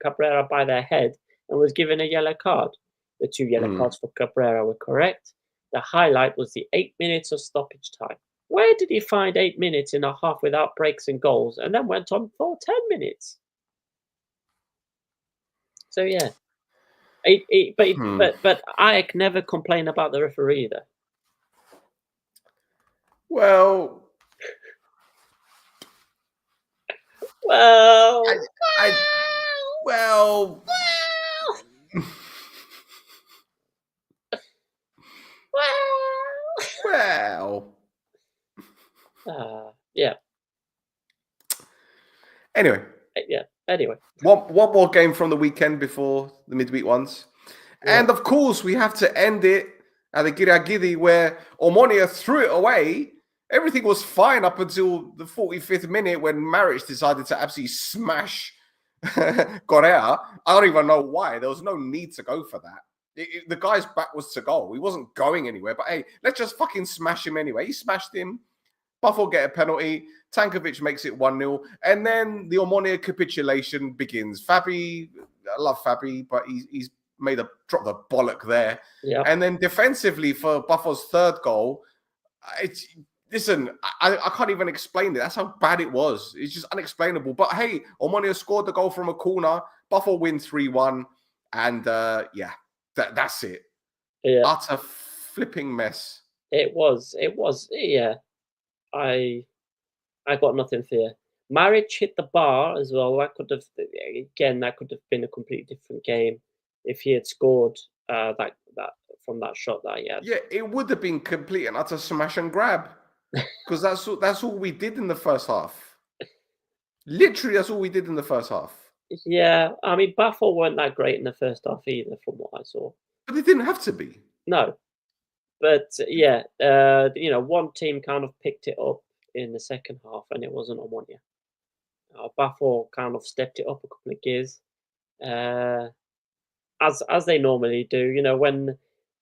Cabrera by the head and was given a yellow card. The 2 yellow cards for Cabrera were correct. The highlight was the 8 minutes of stoppage time. Where did he find 8 minutes in a half without breaks and goals, and then went on for 10 minutes? So yeah, but I never complain about the referee either. Well, Well, Well, yeah. anyway, Yeah. Anyway. one more game from the weekend before the midweek ones. Yeah. And of course, we have to end it at the Giragidi where Omonia threw it away. Everything was fine up until the 45th minute when Maric decided to absolutely smash Correa. I don't even know why. There was no need to go for that. The guy's back was to goal. He wasn't going anywhere. But hey, let's just fucking smash him anyway. He smashed him. Buffalo get a penalty. Tankovic makes it 1-0. And then the Omonia capitulation begins. Fabi, I love Fabi, but he's made a drop the bollock there. Yeah. And then defensively for Buffalo's third goal, listen, I can't even explain it. That's how bad it was. It's just unexplainable. But hey, Omonia scored the goal from a corner. Buffalo win 3-1. And that's it. Yeah. Utter flipping mess. It was, yeah. I got nothing for you. Maric hit the bar as well. That could have been a completely different game if he had scored that from that shot that he had. Yeah, it would have been complete and utter smash and grab. Because that's all we did in the first half. Literally, that's all we did in the first half. Yeah, I mean, Buffalo weren't that great in the first half either, from what I saw. But it didn't have to be. No, but yeah, one team kind of picked it up in the second half, and it wasn't Omonia. Buffalo kind of stepped it up a couple of gears, as they normally do. When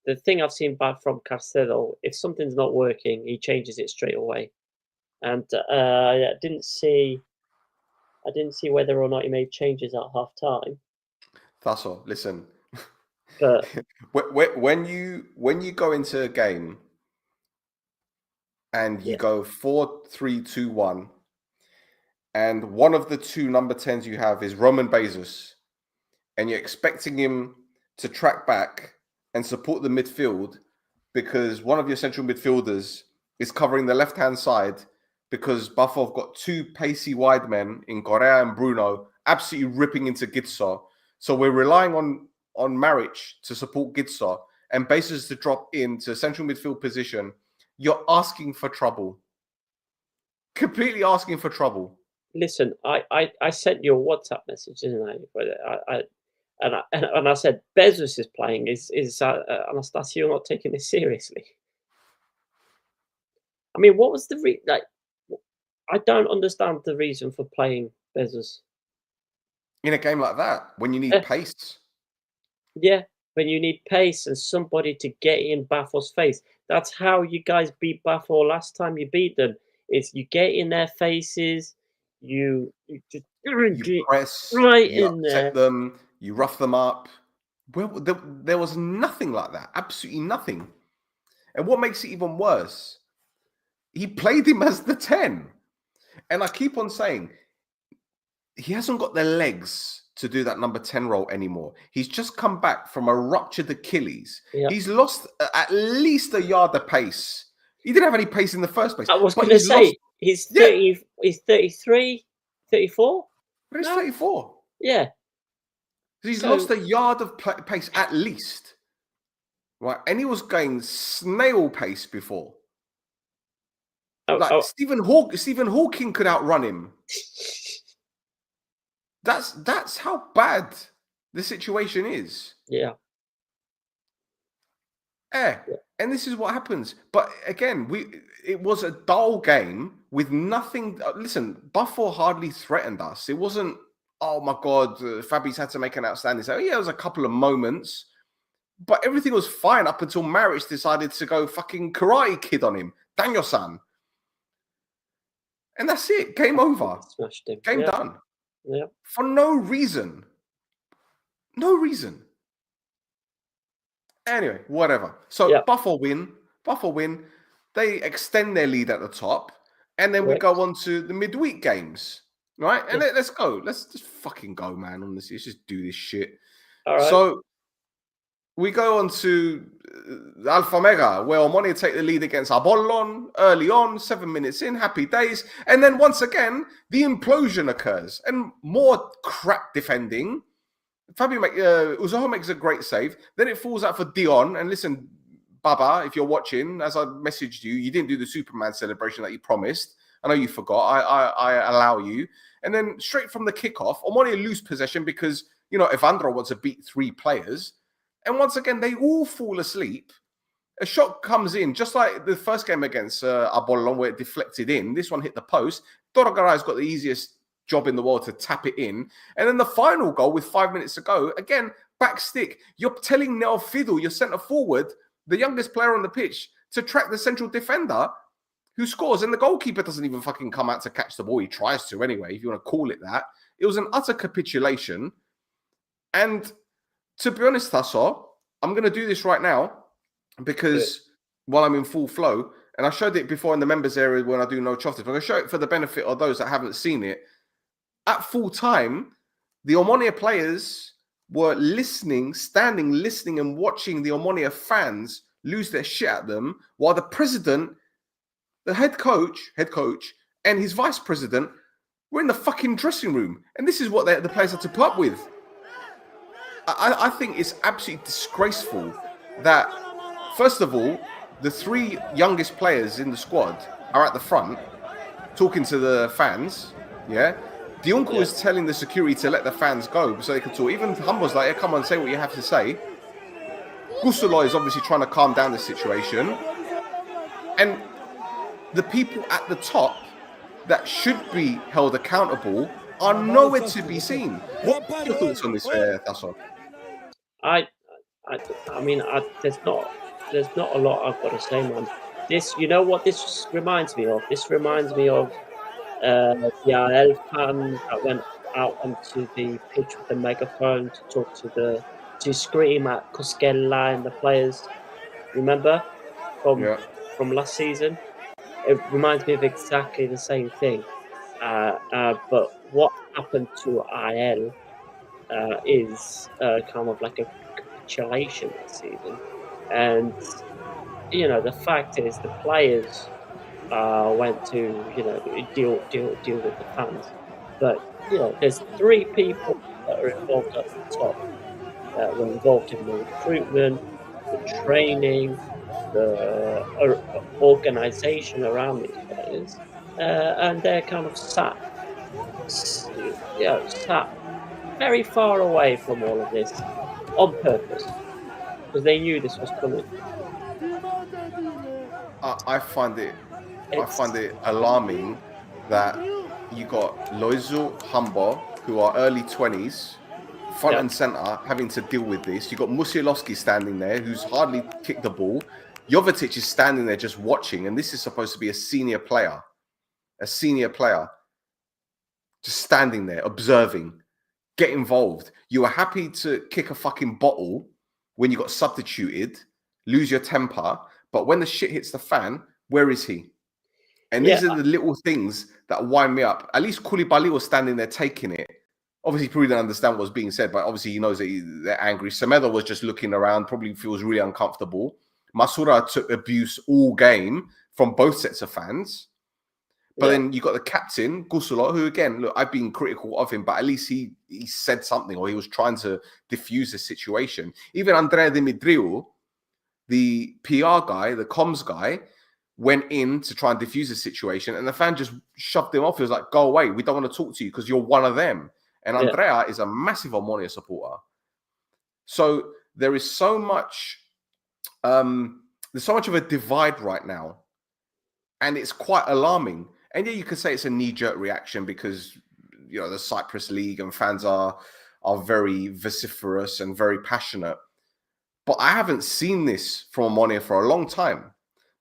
the thing I've seen back from Castelo, if something's not working, he changes it straight away. And I didn't see whether or not he made changes at half time. That's all. Listen, but when you go into a game and you go 4-3-2-1, and one of the two number 10s you have is Roman Bezos, and you're expecting him to track back and support the midfield because one of your central midfielders is covering the left-hand side because Buffalo have got two pacey wide men in Correa and Bruno absolutely ripping into Gitso. So we're relying on Maric to support Gitso and Bezos to drop into central midfield position. You're asking for trouble. Completely asking for trouble. Listen, I sent you a WhatsApp message, didn't I? But I said Bezos is playing. Is Anastasio not taking this seriously? I mean, what was the I don't understand the reason for playing Bezos in a game like that when you need pace. Yeah, when you need pace and somebody to get in Bafo's face. That's how you guys beat Bafo last time you beat them. Is you get in their faces, you just you press right you in there. them, you rough them up. Well, there was nothing like that. Absolutely nothing. And what makes it even worse, he played him as the 10. And I keep on saying, he hasn't got the legs to do that number 10 role anymore. He's just come back from a ruptured Achilles. Yeah. He's lost at least a yard of pace. He didn't have any pace in the first place. I was going to say, he's 30, he's 33, 34? But he's 34. Yeah. He's lost a yard of pace at least. Right? And he was going snail pace before. Stephen Hawking could outrun him. That's how bad the situation is. Yeah. And this is what happens. But again, it was a dull game with nothing. Listen, Buffalo hardly threatened us. It wasn't, oh my God, Fabi's had to make an outstanding save. Yeah, there was a couple of moments, but everything was fine up until Maric decided to go fucking Karate Kid on him. Daniel-san. And that's it. Game over. Smashed him. Game done. Yeah. For no reason. No reason. Anyway, whatever. So Buffalo win. They extend their lead at the top. And then we go on to the midweek games. Right? And let's go. Let's just fucking go, man. Honestly, let's just do this shit. All right. So we go on to Alpha Mega, where Omonia take the lead against Apollon early on, 7 minutes in, happy days. And then once again, the implosion occurs and more crap defending. Uzoho makes a great save. Then it falls out for Dion. And listen, Baba, if you're watching, as I messaged you, you didn't do the Superman celebration that you promised. I know you forgot. I allow you. And then straight from the kickoff, Omonia lose possession because, you know, Evandro wants to beat 3 players. And once again, they all fall asleep. A shot comes in, just like the first game against Apollon, where it deflected in. This one hit the post. Torgarai's got the easiest job in the world to tap it in. And then the final goal with 5 minutes to go, again, back stick. You're telling Nel Fiddle, your centre forward, the youngest player on the pitch, to track the central defender who scores. And the goalkeeper doesn't even fucking come out to catch the ball. He tries to anyway, if you want to call it that. It was an utter capitulation. And to be honest, Tasso, I'm going to do this right now because while I'm in full flow, and I showed it before in the members area when I do no chuffs, I'm going to show it for the benefit of those that haven't seen it. At full time, the Omonia players were standing, listening and watching the Omonia fans lose their shit at them, while the president, the head coach, and his vice president were in the fucking dressing room. And this is what the players had to put up with. I think it's absolutely disgraceful that, first of all, the 3 youngest players in the squad are at the front talking to the fans. Yeah. The uncle is telling the security to let the fans go so they can talk. Even Humbo's like, come on, say what you have to say. Gusolo is obviously trying to calm down the situation. And the people at the top that should be held accountable are nowhere to be seen. What are your thoughts on this, Tasso? I mean, there's not a lot I've got to say, man. This, you know what this reminds me of? This reminds me of the APOEL fan that went out onto the pitch with the megaphone to scream at Koskela and the players. Remember from last season? It reminds me of exactly the same thing. But what happened to APOEL is kind of like a capitulation this season. And, you know, the fact is the players went to, you know, deal with the fans. But, you know, there's 3 people that are involved at the top that were involved in the recruitment, the training, the organization around these players. And they're kind of sat very far away from all of this on purpose because they knew this was coming. I find it alarming that you got Loizu, Humbo, who are early 20s, front and center, having to deal with this. You got Musialowski standing there, who's hardly kicked the ball. Jovetic is standing there just watching, and this is supposed to be a senior player, just standing there observing. Get involved. You were happy to kick a fucking bottle when you got substituted, lose your temper, but when the shit hits the fan, where is he? And these are the little things that wind me up. At least Koulibaly was standing there taking it. Obviously, he probably didn't understand what was being said, but obviously he knows that they're angry. Semedo was just looking around, probably feels really uncomfortable. Masura took abuse all game from both sets of fans. But then you got the captain, Gusolo, who, again, look, I've been critical of him, but at least he said something, or he was trying to diffuse the situation. Even Andrea Dimitriou, the PR guy, the comms guy, went in to try and diffuse the situation, and the fan just shoved him off. He was like, go away. We don't want to talk to you because you're one of them. And Andrea is a massive Omonia supporter. So there is so much, there's so much of a divide right now. And it's quite alarming. And yeah, you could say it's a knee-jerk reaction because, you know, the Cyprus League and fans are very vociferous and very passionate. But I haven't seen this from Omonia for a long time.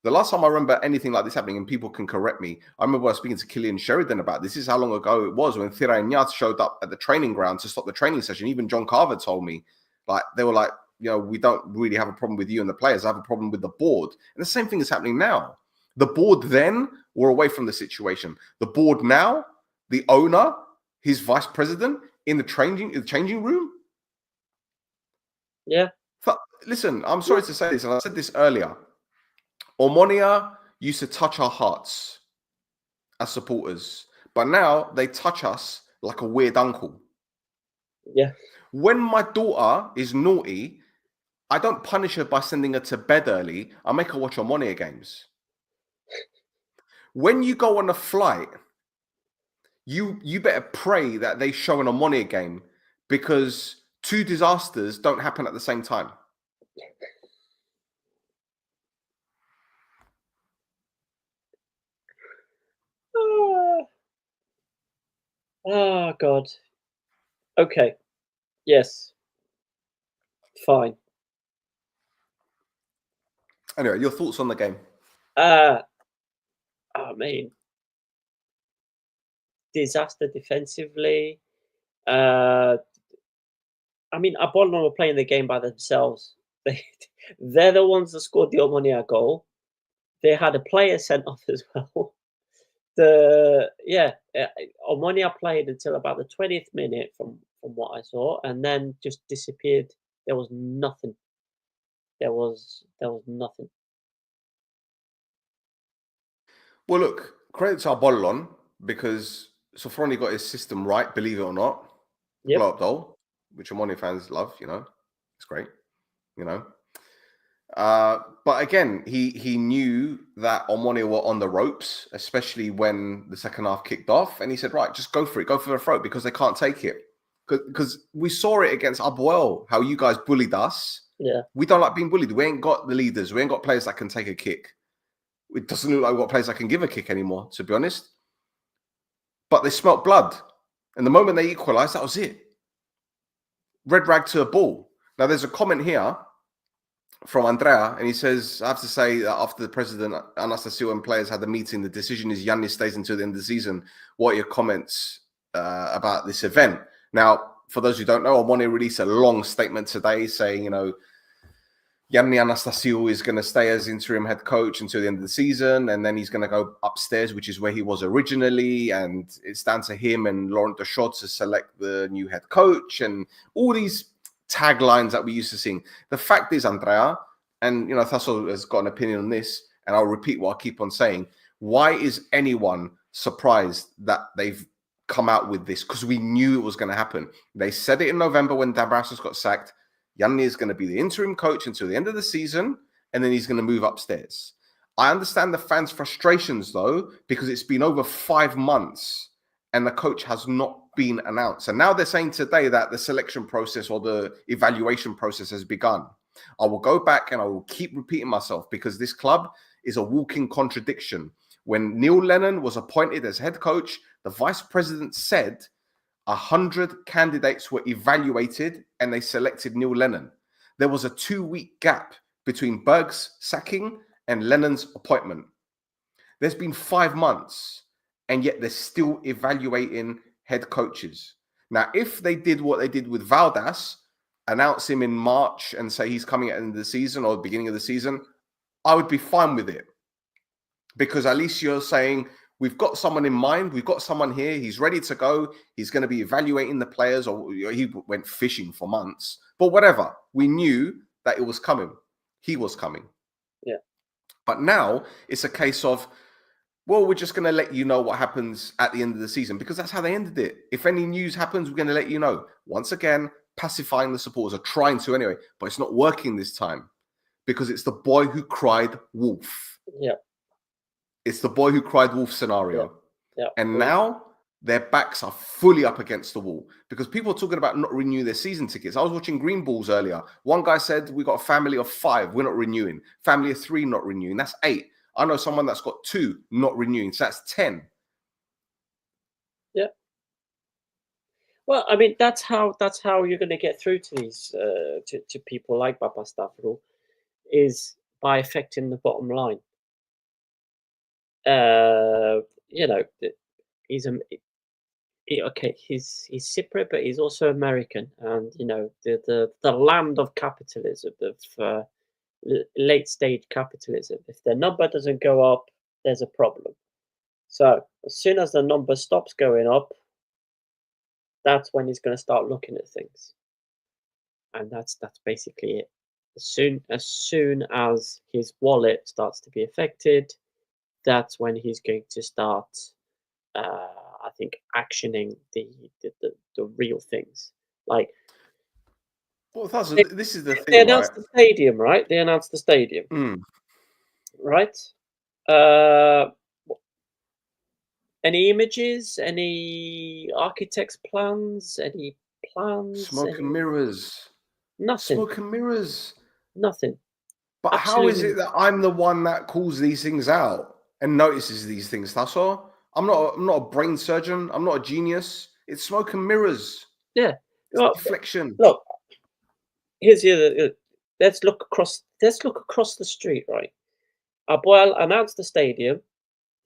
The last time I remember anything like this happening, and people can correct me, I remember I was speaking to Killian Sheridan about this. This is how long ago it was when Thira Ignaz showed up at the training ground to stop the training session. Even John Carver told me, like, they were like, you know, we don't really have a problem with you and the players. I have a problem with the board. And the same thing is happening now. The board then were away from the situation. The board now, the owner, his vice president in the changing room. Yeah. Listen, I'm sorry to say this, and I said this earlier. Omonia used to touch our hearts as supporters, but now they touch us like a weird uncle. Yeah. When my daughter is naughty, I don't punish her by sending her to bed early. I make her watch Omonia games. When you go on a flight, you better pray that they show an Omonia game, because 2 disasters don't happen at the same time. Oh God. Okay. Yes. Fine. Anyway, your thoughts on the game? I mean, disaster defensively. I mean, Apollon were playing the game by themselves. They're the ones that scored the Omonia goal. They had a player sent off as well. Omonia played until about the 20th minute from what I saw, and then just disappeared. There was nothing. There was nothing. Well, look, credit to Apollon, because Sofroni got his system right, believe it or not. Yep. Blow up goal, which Omonia fans love, it's great, but again, he knew that Omonia were on the ropes, especially when the second half kicked off, and he said, right, just go for it, go for the throat, because they can't take it. Because we saw it against APOEL, how you guys bullied us. Yeah. We don't like being bullied. We ain't got the leaders. We ain't got players that can take a kick. It doesn't look like we've got players that can give a kick anymore, to be honest. But they smelt blood. And the moment they equalised, that was it. Red rag to a ball. Now, there's a comment here from Andrea, and he says, I have to say that after the president, Anastasio, and players had the meeting, the decision is Yannis stays until the end of the season. What are your comments about this event? Now, for those who don't know, Omonia released a long statement today saying, Yanni Anastasio is going to stay as interim head coach until the end of the season, and then he's going to go upstairs, which is where he was originally, and it's down to him and Laurent Deschamps to select the new head coach, and all these taglines that we used to sing. The fact is, Andrea, and Tasso has got an opinion on this, and I'll repeat what I keep on saying. Why is anyone surprised that they've come out with this? Because we knew it was going to happen. They said it in November when Dambrassos got sacked. Yanni is going to be the interim coach until the end of the season, and then he's going to move upstairs. I understand the fans' frustrations, though, because it's been over 5 months and the coach has not been announced. And now they're saying today that the selection process or the evaluation process has begun. I will go back and I will keep repeating myself, because this club is a walking contradiction. When Neil Lennon was appointed as head coach, the vice president said 100 candidates were evaluated and they selected Neil Lennon. There was a 2-week gap between Berg's sacking and Lennon's appointment. There's been 5 months, and yet they're still evaluating head coaches. Now, if they did what they did with Valdas, announce him in March and say he's coming at the end of the season or the beginning of the season, I would be fine with it. Because at least you're saying, we've got someone in mind. We've got someone here. He's ready to go. He's going to be evaluating the players, or he went fishing for months. But whatever, we knew that it was coming. He was coming. Yeah. But now it's a case of, well, we're just going to let you know what happens at the end of the season, because that's how they ended it. If any news happens, we're going to let you know. Once again, pacifying the supporters, are trying to anyway, but it's not working this time, because it's the boy who cried wolf. Yeah. It's the boy who cried wolf scenario. Yeah. And now their backs are fully up against the wall, because people are talking about not renewing their season tickets. I was watching Green Balls earlier. One guy said, we got a family of 5. We're not renewing. Family of 3 not renewing. That's 8. I know someone that's got 2 not renewing. So that's 10. Yeah. Well, I mean, that's how you're going to get through to these to people like Papa Stavro, is by affecting the bottom line. He's he's Cypriot, but he's also American, and the land of capitalism, of late stage capitalism. If the number doesn't go up, there's a problem. So as soon as the number stops going up, that's when he's going to start looking at things, and that's basically it. As soon as his wallet starts to be affected, that's when he's going to start, I think, actioning the real things. Like, Well, this is the They thing, right? announced the stadium, right? They announced the stadium, Mm. right? Uh, any images? Any architects' plans? Any plans? Smoke and mirrors. Nothing. Smoke and mirrors. Nothing. But how is Absolutely. it that I'm the one that calls these things out and notices these things, Tasso? I'm not a brain surgeon. I'm not a genius. It's smoke and mirrors. Yeah. It's Well, deflection. look. Here's the other. Let's look across. Let's look across the street, right? APOEL announced the stadium.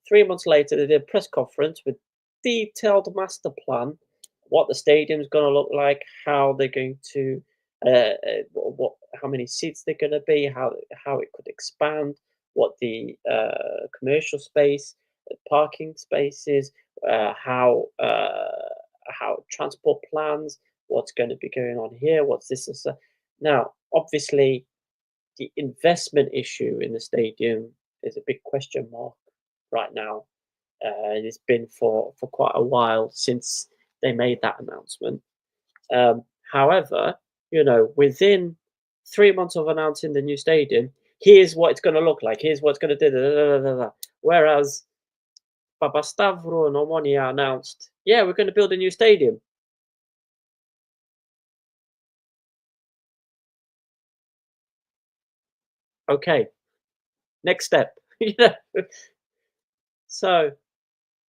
3 months later, they did a press conference with detailed master plan, what the stadium's going to look like, how they're going to, how many seats they're going to be, how it could expand, what the commercial space, parking spaces, how transport plans, what's going to be going on here, what's this and so. Now, obviously, the investment issue in the stadium is a big question mark right now. It's been for quite a while since they made that announcement. However, within 3 months of announcing the new stadium, here's what it's going to look like. Here's what it's going to do. Whereas Papastavro and Omonoia announced, yeah, we're going to build a new stadium. Okay, next step. So,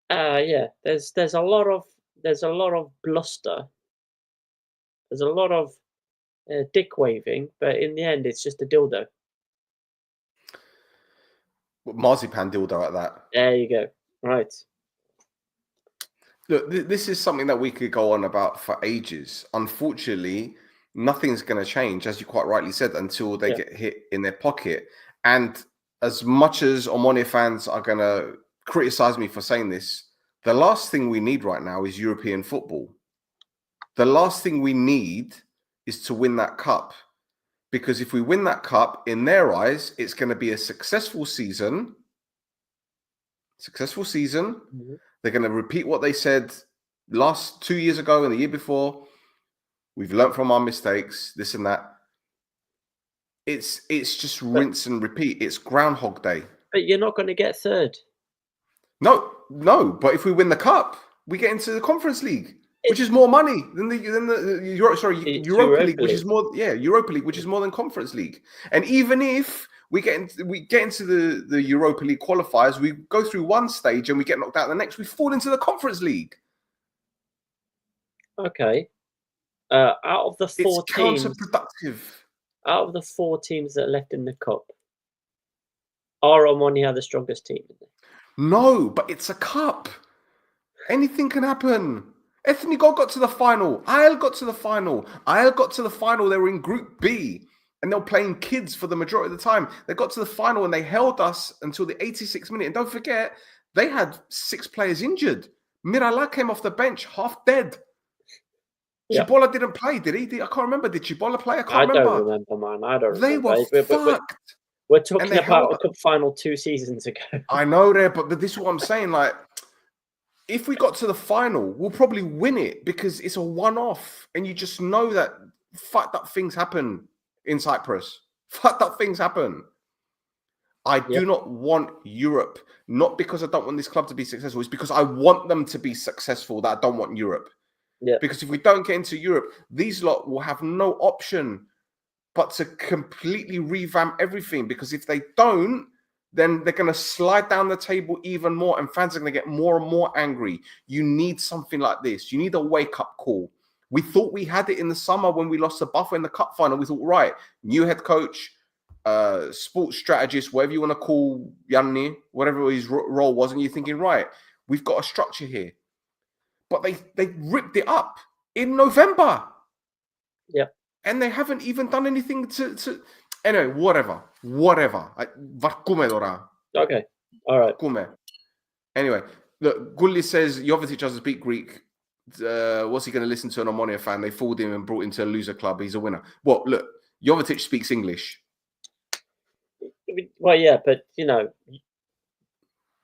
yeah, there's a lot of bluster. There's a lot of dick waving, but in the end, it's just a dildo. Marzipan dildo at that. There you go. Right. Look, this is something that we could go on about for ages. Unfortunately, nothing's going to change, as you quite rightly said, until they get hit in their pocket. And as much as Omonia fans are going to criticize me for saying this, the last thing we need right now is European football. The last thing we need is to win that cup. Because if we win that cup, in their eyes, it's going to be a successful season. Mm-hmm. They're going to repeat what they said last 2 years ago and the year before. We've learned from our mistakes, this and that. It's just rinse and repeat. It's Groundhog Day. But you're not going to get third. No. But if we win the cup, we get into the Conference League, which is more money than the Europa League, which is more Europa League, which is more than Conference League. And even if we get into the Europa League qualifiers, we go through one stage and we get knocked out the next, we fall into the Conference League. Okay. Out of the four it's teams, counterproductive. Out of the 4 teams that are left in the cup, are Omonoia the strongest team in there? No, but it's a cup. Anything can happen. Ethnigo got to the final. APOEL got to the final. APOEL got to the final. They were in Group B. And they were playing kids for the majority of the time. They got to the final and they held us until the 86th minute. And don't forget, they had 6 players injured. Mirala came off the bench, half dead. Yeah. Chibola didn't play, did he? I can't remember. Did Chibola play? I can't remember. I don't remember, man. I don't they remember. Were fucked. We're talking about a cup final 2 seasons ago. I know that, but this is what I'm saying. Like, if we got to the final, we'll probably win it because it's a one-off. And you just know that fucked up things happen in Cyprus. Fucked up things happen. I do not want Europe, not because I don't want this club to be successful. It's because I want them to be successful that I don't want Europe. Yeah. Because if we don't get into Europe, these lot will have no option but to completely revamp everything. Because if they don't, then they're going to slide down the table even more and fans are going to get more and more angry. You need something like this. You need a wake-up call. We thought we had it in the summer when we lost to Buffer in the cup final. We thought, right, new head coach, sports strategist, whatever you want to call Yanni, whatever his role was, and you're thinking, right, we've got a structure here. But they ripped it up in November. Yep. And they haven't even done anything to anyway, whatever. Okay. All right. Anyway, look, Gulli says Jovetic doesn't speak Greek. What's he going to listen to an Omonoia fan? They fooled him and brought him to a loser club. He's a winner. Well, look, Jovetic speaks English. Well, yeah, but the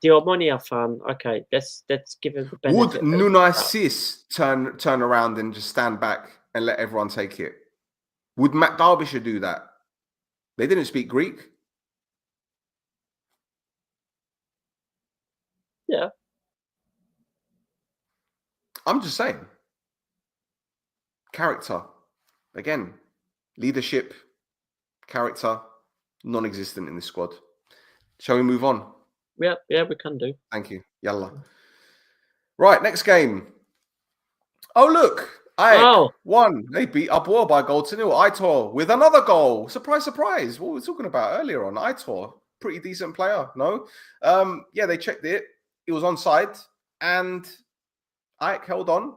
Omonoia fan. Okay, let's give him the benefit. Would Nuno Sis turn around and just stand back and let everyone take it? Would Matt Derbyshire do that? They didn't speak Greek. Yeah. I'm just saying. Character. Again, leadership, character, non-existent in this squad. Shall we move on? Yeah, we can do. Thank you. Yalla. Right, next game. Oh, look. Ajax won. They beat APOEL by 1-0. Aitor with another goal. Surprise, surprise. What were we talking about earlier on? Aitor, pretty decent player, no? Yeah, they checked it. It was onside. And Ajax held on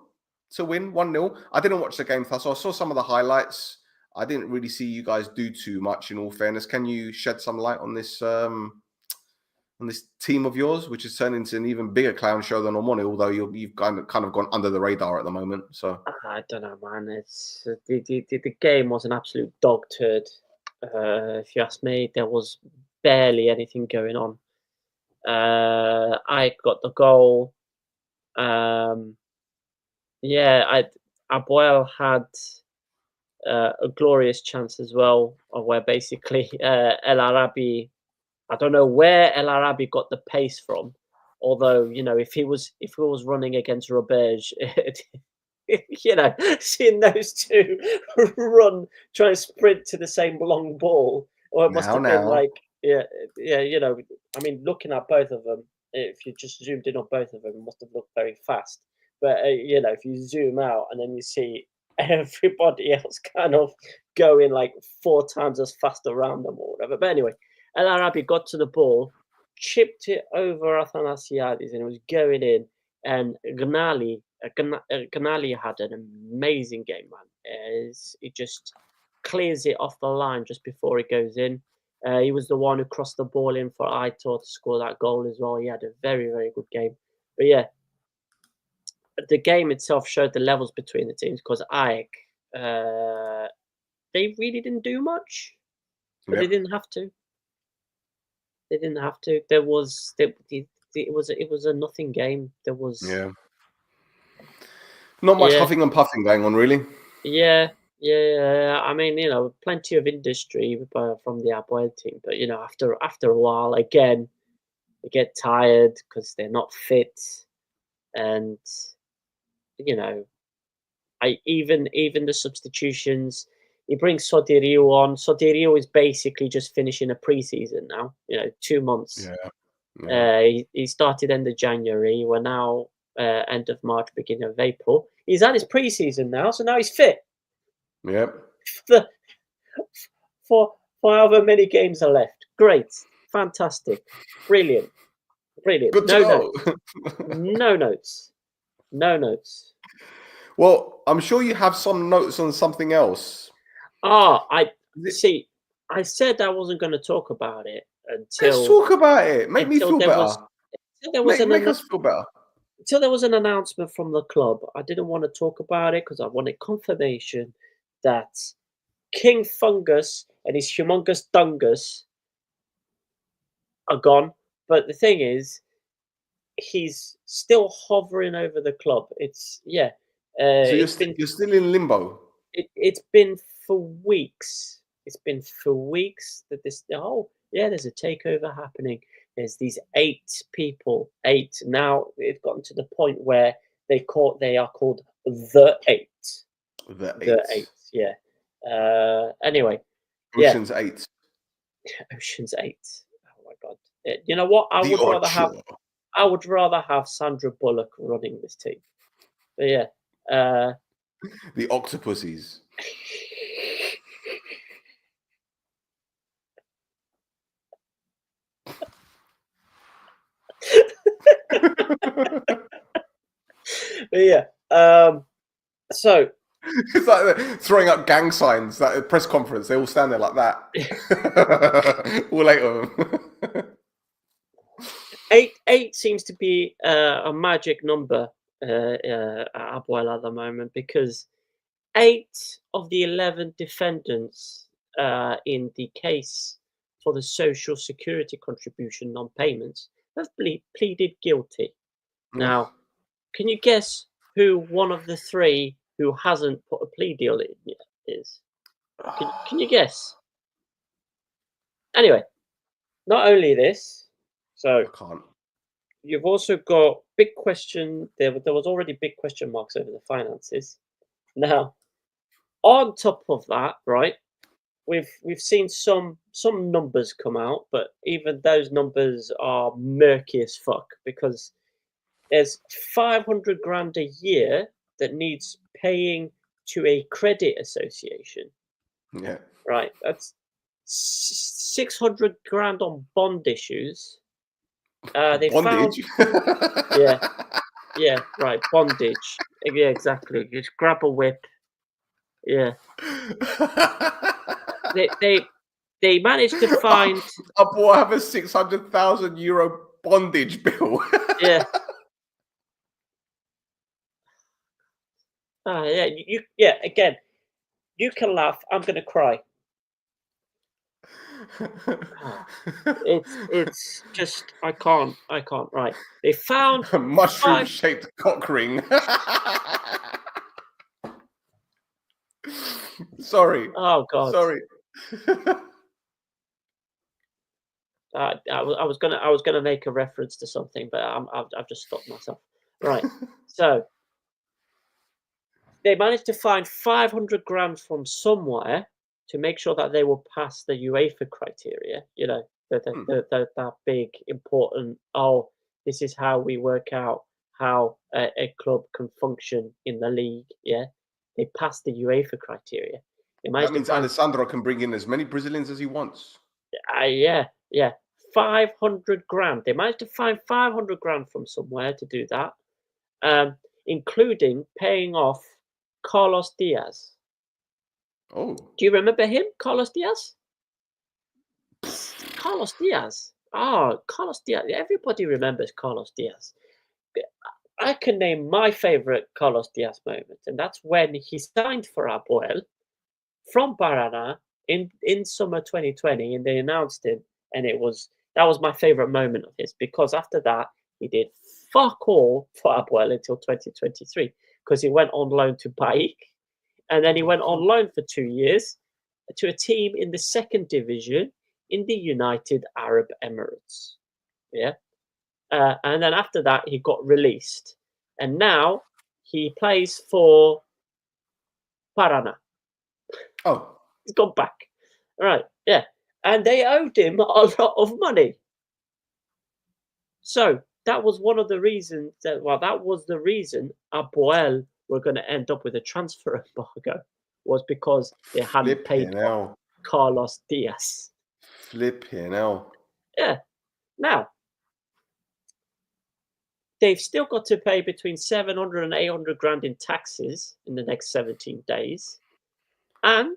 to win 1-0. I didn't watch the game, so I saw some of the highlights. I didn't really see you guys do too much, in all fairness. Can you shed some light on this team of yours, which has turned into an even bigger clown show than Omonoia, although you've kind of gone under the radar at the moment? So I don't know, man. It's the game was an absolute dog turd. If you ask me, there was barely anything going on. I got the goal. Yeah, APOEL had a glorious chance as well, where basically El Arabi. I don't know where El Arabi got the pace from. Although, you know, if he was running against Roberge, you know, seeing those two try and sprint to the same long ball, or it must have been like, yeah, you know, I mean, looking at both of them, if you just zoomed in on both of them, it must have looked very fast. But you know, if you zoom out and then you see everybody else kind of going like 4 times as fast around them or whatever. But anyway, El Arabi got to the ball, chipped it over Athanasiadis, and it was going in. And Gnali had an amazing game, man. He just clears it off the line just before it goes in. He was the one who crossed the ball in for Aitor to score that goal as well. He had a very, very good game. But yeah, the game itself showed the levels between the teams because Ajax, they really didn't do much, but they didn't have to. They didn't have to. It was a nothing game. There was not much huffing and puffing going on, really. Yeah. I mean, you know, plenty of industry from the APOEL team, but you know, after a while, again, they get tired because they're not fit, and you know, even the substitutions. He brings Sodirio on. Sodirio is basically just finishing a preseason now. You know, 2 months. He started end of January. We're now end of March, beginning of April. He's at his preseason now, so now he's fit. Yep. For however many games are left. Great. Fantastic. Brilliant. Good no to notes. No notes. No notes. Well, I'm sure you have some notes on something else. I see. I said I wasn't going to talk about it until. Let's talk about it. Make me feel better. Make us feel better. Until there was an announcement from the club, I didn't want to talk about it because I wanted confirmation that King Fungus and his humongous dungus are gone. But the thing is, he's still hovering over the club. It's so you're still in limbo. It's been for weeks. It's been for weeks that there's a takeover happening. There's these 8 people. 8 now. It's gotten to the point where they are called the 8. The 8. Yeah. Anyway. Ocean's 8. Ocean's 8. Oh my god. You know what? I would rather have Sandra Bullock running this team. But yeah. The Octopussies. Yeah. So it's like throwing up gang signs at a press conference. They all stand there like that. All 8 of them. 8 seems to be a magic number at APOEL at the moment because 8 of the 11 defendants in the case for the social security contribution non-payments have pleaded guilty. Now, can you guess who one of the 3 who hasn't put a plea deal in yet is? Can you guess? Anyway, not only this, so I can't. you've also got big question. There was already big question marks over the finances. Now, on top of that, right? We've seen some numbers come out, but even those numbers are murky as fuck because there's 500 grand a year that needs paying to a credit association, Yeah. right? That's 600 grand on bond issues. They found, Bondage. yeah, yeah, right, bondage. Yeah, exactly. Just grab a whip. Yeah, they managed to find, I bought have a 600,000 euro bondage bill. yeah. Yeah, yeah. Again, you can laugh. I'm gonna cry. Ah, it's just I can't. Right. They found A mushroom five. shaped cock ring. Sorry. Oh God. Sorry. I was gonna make a reference to something, but I've just stopped myself. Right. So they managed to find 500 grams from somewhere to make sure that they will pass the UEFA criteria. You know, Hmm. that big important. Oh, this is how we work out how a club can function in the league. Yeah, they passed the UEFA criteria. They That managed to means find, Alessandro can bring in as many Brazilians as he wants. yeah, yeah, 500 grand. They managed to find 500 grand from somewhere to do that, um, including paying off Carlos Diaz. Oh. Do you remember him, Carlos Diaz? Carlos Diaz. Oh, Carlos Diaz. Everybody remembers Carlos Diaz. I can name my favorite Carlos Diaz moment, and that's when he signed for APOEL from Paraná in summer 2020, and they announced him, and that was my favorite moment of his because after that he did fuck all for APOEL until 2023 because he went on loan to Baik, and then he went on loan for 2 years to a team in the second division in the United Arab Emirates. Yeah. And then after that, he got released. And now he plays for Paraná. Oh. He's gone back. All right. Yeah. And they owed him a lot of money. So that was one of the reasons that was the reason APOEL were going to end up with a transfer embargo, was because they hadn't paid Flipping hell. Carlos Diaz. Flipping hell. Yeah. Now, they've still got to pay between 700 and 800 grand in taxes in the next 17 days. And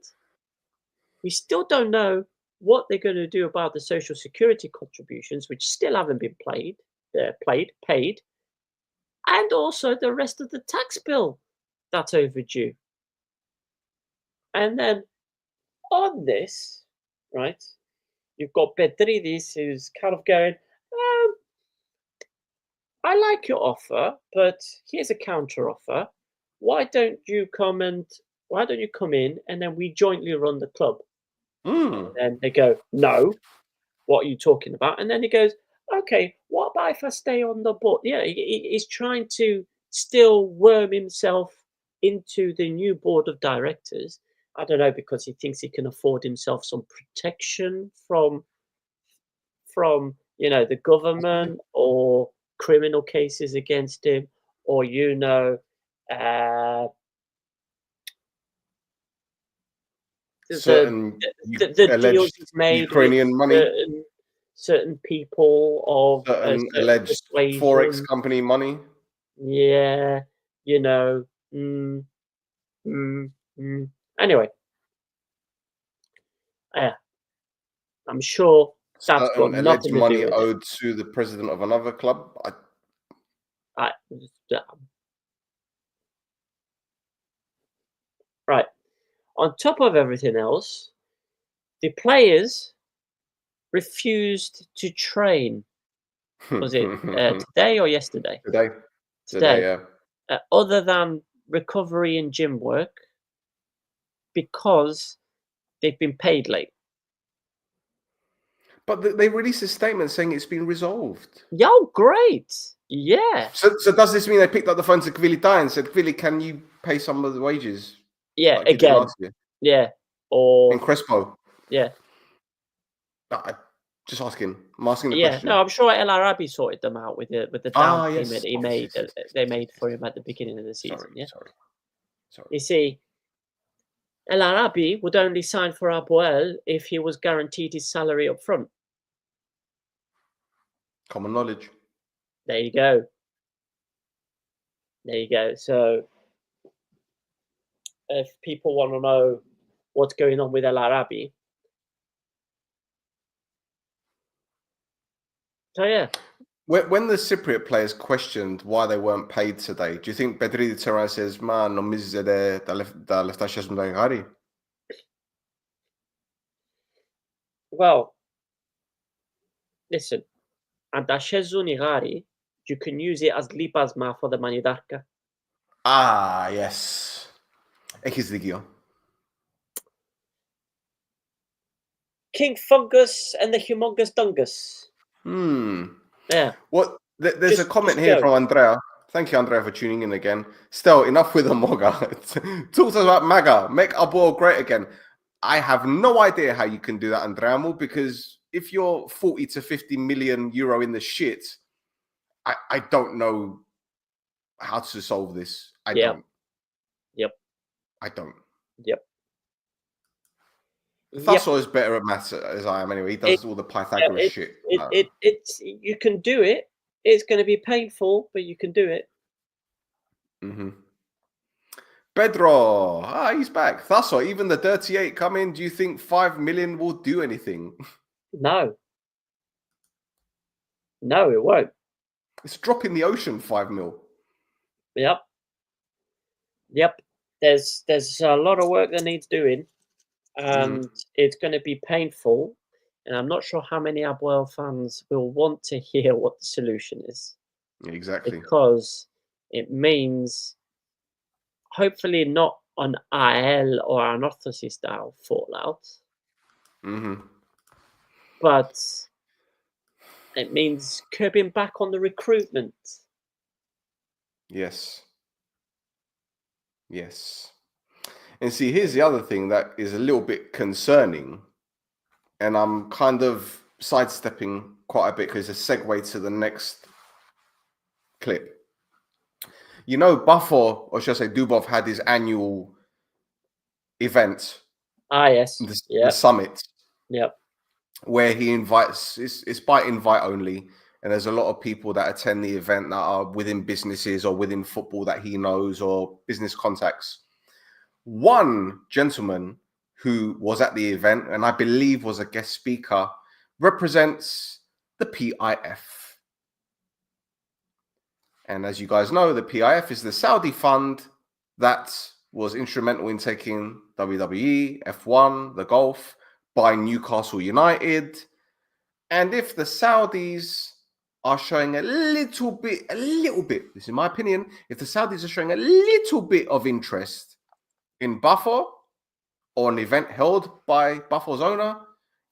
we still don't know what they're going to do about the social security contributions, which still haven't been paid, and also the rest of the tax bill that's overdue. And then on this, right, you've got Pedridis who's kind of going, I like your offer, but here's a counter offer. Why don't you come in and then we jointly run the club? Mm. And they go, no, what are you talking about? And then he goes, okay, what about if I stay on the board? Yeah, he's trying to still worm himself into the new board of directors. I don't know, because he thinks he can afford himself some protection from the government or criminal cases against him, or uh, the Certain the deals alleged he's made with Ukrainian money, certain people of a certain certain alleged Forex persuasion. company money. Yeah, you know. Mm, mm, mm. Anyway, yeah, I'm sure that's got Certain alleged nothing to do money with it. owed to the president of another club. I, right. On top of everything else, the players refused to train. Was it today or yesterday? Today, Today. yeah. Other than recovery and gym work, because they've been paid late. But they released a statement saying it's been resolved. Yo, great. Yeah. So does this mean they picked up the phone to Kvilita and said, Kvili, can you pay some of the wages? Yeah, like you did again. last year? Yeah. Or In Crespo? yeah. Just asking. I'm asking the Yeah. question. No, I'm sure El Arabi sorted them out with the down payment he made Yes. they made for him at the beginning of the season. Sorry. You see, El Arabi would only sign for APOEL if he was guaranteed his salary up front. Common knowledge. There you go. There you go. So if people want to know what's going on with El Arabi, so yeah. When the Cypriot players questioned why they weren't paid today, do you think Bedri Turan says, "Man, no mizede da leftashes mdagari"? Well, listen, Αντασχέζουν οι γάροι, you can use it as λίπασμα for the μανιδάρκα. Yes. Έχεις δίκιο. King Fungus and the Humongous Dungus. Yeah. Well, there's a comment here go. from Andrea. Thank you, Andrea, for tuning in again. Still, enough with the Moga. Talk to us about MAGA. Make APOEL great again. I have no idea how you can do that, Andrea, because if you're 40 to 50 million euro in the shit, I don't know how to solve this. I don't. Yep. I don't. Yep. Thasso is better at maths as I am anyway. He does all the Pythagoras shit. It's you can do it. It's going to be painful, but you can do it. Pedro, he's back. Thasso, even the 38 come in. Do you think 5 million will do anything? No, it won't. It's a drop in the ocean, 5 mil. Yep. There's a lot of work that needs doing, and it's going to be painful. And I'm not sure how many APOEL fans will want to hear what the solution is. Exactly. Because it means hopefully not an AL or an orthosis style fallout. But it means curbing back on the recruitment. Yes. And see, here's the other thing that is a little bit concerning. And I'm kind of sidestepping quite a bit because it's a segue to the next clip. You know, Buffer, or should I say Dubov, had his annual event. Yes. The summit. Yep. Where he invites, it's by invite only. And there's a lot of people that attend the event that are within businesses or within football that he knows or business contacts. One gentleman who was at the event, and I believe was a guest speaker, represents the PIF. And as you guys know, the PIF is the Saudi fund that was instrumental in taking WWE, F1, the golf, by Newcastle United. And if the Saudis are showing a little bit, this is my opinion, if the Saudis are showing a little bit of interest in Buffer or an event held by Buffer's owner,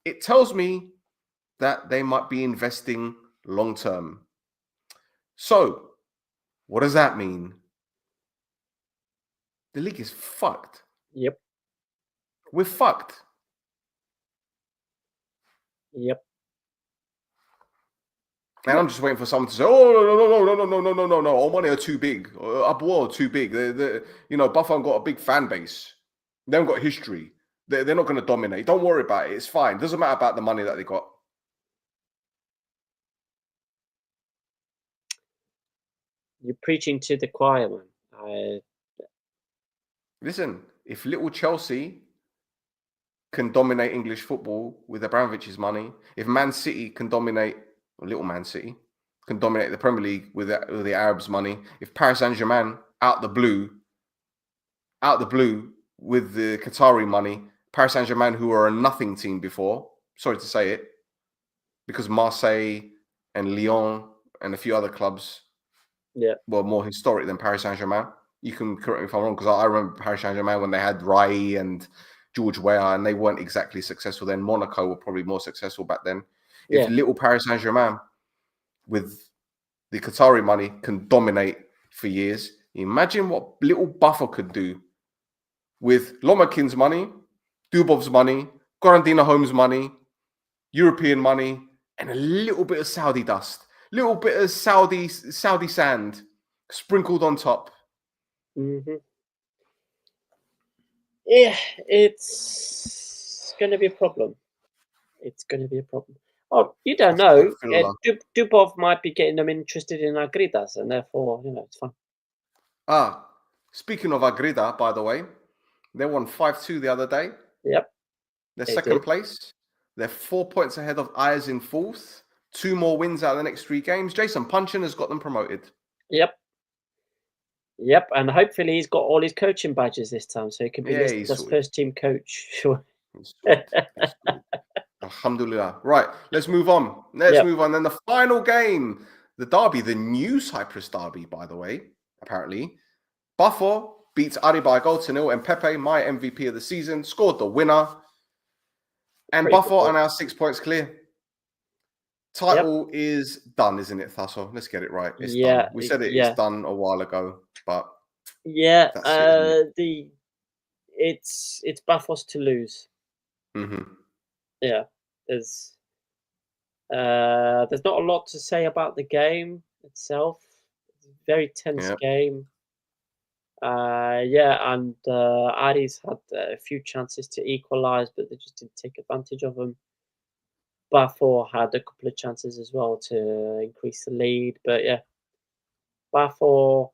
it tells me that they might be investing long term. So, what does that mean? The league is fucked. Yep. We're fucked. Yep. And I'm just waiting for someone to say, "Oh no! Omonoia are too big. APOEL are too big. Buffer got a big fan base. They haven't got history. They're not going to dominate. Don't worry about it. It's fine. Doesn't matter about the money that they got." You're preaching to the choir, man. Listen, if little Chelsea can dominate English football with Abramovich's money, if Man City can dominate, or little Man City can dominate the Premier League with the Arabs' money, if Paris Saint-Germain out the blue with the Qatari money, Paris Saint-Germain, who were a nothing team before, sorry to say it, because Marseille and Lyon and a few other clubs were more historic than Paris Saint-Germain. You can correct me if I'm wrong, because I remember Paris Saint-Germain when they had Rai and George Weah, and they weren't exactly successful then. Monaco were probably more successful back then. Yeah. If little Paris Saint-Germain with the Qatari money can dominate for years, imagine what little Buffer could do with Lomakin's money, Dubov's money, Quarantina Holmes' money, European money, and a little bit of Saudi dust, little bit of Saudi sand sprinkled on top. Mm-hmm. Yeah, it's going to be a problem. It's going to be a problem. Oh, you don't know. Dubov might be getting them interested in Agridas, and therefore, it's fine. Speaking of Agrida, by the way, they won 5-2 the other day. Yep. They're second place. They're 4 points ahead of Ayers in fourth. 2 more wins out of the next 3 games. Jason Punchin has got them promoted. Yep. And hopefully he's got all his coaching badges this time, so he can be listed as first team coach. Sure. Alhamdulillah. Right, let's move on. Then the final game, the derby, the new Cyprus derby, by the way, apparently. Pafos beats Ari by a goal to 0, and Pepe, my MVP of the season, scored the winner. And Pafos are now 6 points clear. Title is done, isn't it, Thasso? Let's get it right. It's done. We said it's done a while ago, but that's it's Pafos to lose. Mm-hmm. Yeah, there's not a lot to say about the game itself. It's a very tense game. And Ari's had a few chances to equalise, but they just didn't take advantage of them. Pafos had a couple of chances as well to increase the lead, but Pafos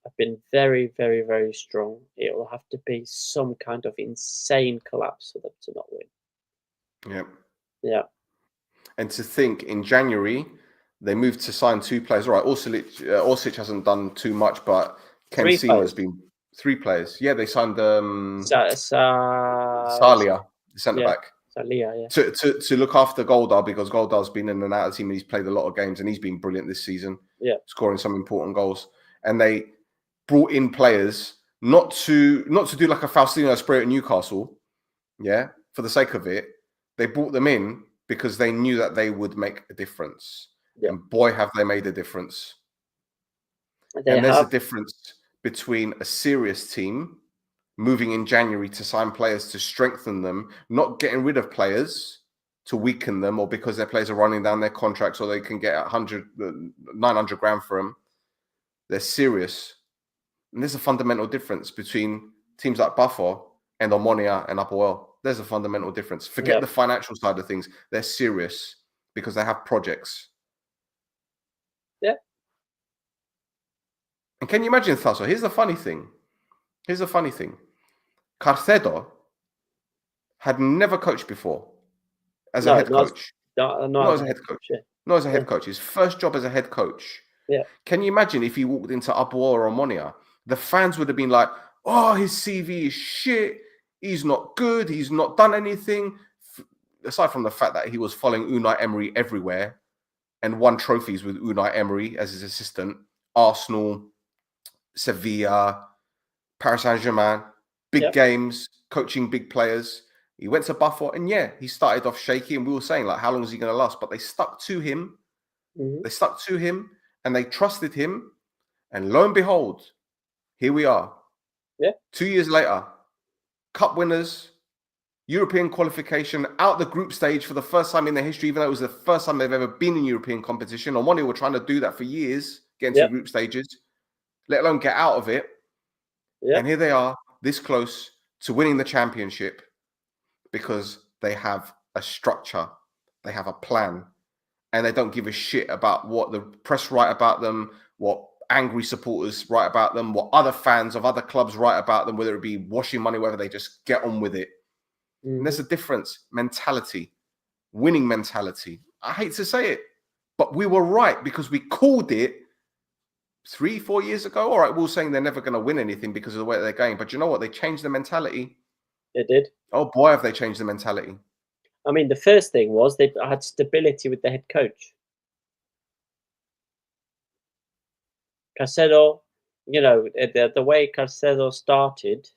have been very, very, very strong. It will have to be some kind of insane collapse for them to not win. Yeah. And to think, in January, they moved to sign 2 players. All right, Orsic hasn't done too much, but Ken Sema's been 3 players. Yeah, they signed Salia, the centre-back. Salia, To look after Goldar, because Goldar's been in and out of the team and he's played a lot of games and he's been brilliant this season. Yeah. Scoring some important goals. And they brought in players not to do like a Faustino spray at Newcastle, for the sake of it. They brought them in because they knew that they would make a difference. Yeah. And boy, have they made a difference. There's a difference between a serious team moving in January to sign players to strengthen them, not getting rid of players to weaken them, or because their players are running down their contracts or they can get 900 grand for them. They're serious. And there's a fundamental difference between teams like Pafos and Omonoia and APOEL. There's a fundamental difference. Forget the financial side of things. They're serious because they have projects. Yeah. And can you imagine, Thasso? Here's the funny thing. Carcedo had never coached before as a head coach. Not as a head coach. Yeah. Not as a head coach. His first job as a head coach. Yeah. Can you imagine if he walked into APOEL or Omonoia? The fans would have been like, oh, his CV is shit. He's not good. He's not done anything. Aside from the fact that he was following Unai Emery everywhere and won trophies with Unai Emery as his assistant. Arsenal, Sevilla, Paris Saint-Germain, big games, coaching big players. He went to Pafos and he started off shaky, and we were saying, like, how long is he going to last? But they stuck to him. Mm-hmm. They stuck to him and they trusted him. And lo and behold, here we are. Yeah. 2 years later, cup winners, European qualification, out the group stage for the first time in their history, even though it was the first time they've ever been in European competition. Omonoia were trying to do that for years, get into group stages, let alone get out of it. Yeah. And here they are, this close to winning the championship because they have a structure, they have a plan, and they don't give a shit about what the press write about them, what angry supporters write about them, what other fans of other clubs write about them, whether it be washing money, whether they just get on with it. Mm-hmm. And there's a difference, mentality, winning mentality. I hate to say it, but we were right because we called it 3-4 years ago. All right, we were saying they're never going to win anything because of the way they're going. But you know what? They changed the mentality. They did. Oh, boy, have they changed the mentality. I mean, the first thing was they had stability with the head coach. Carcedo, the way Carcedo started,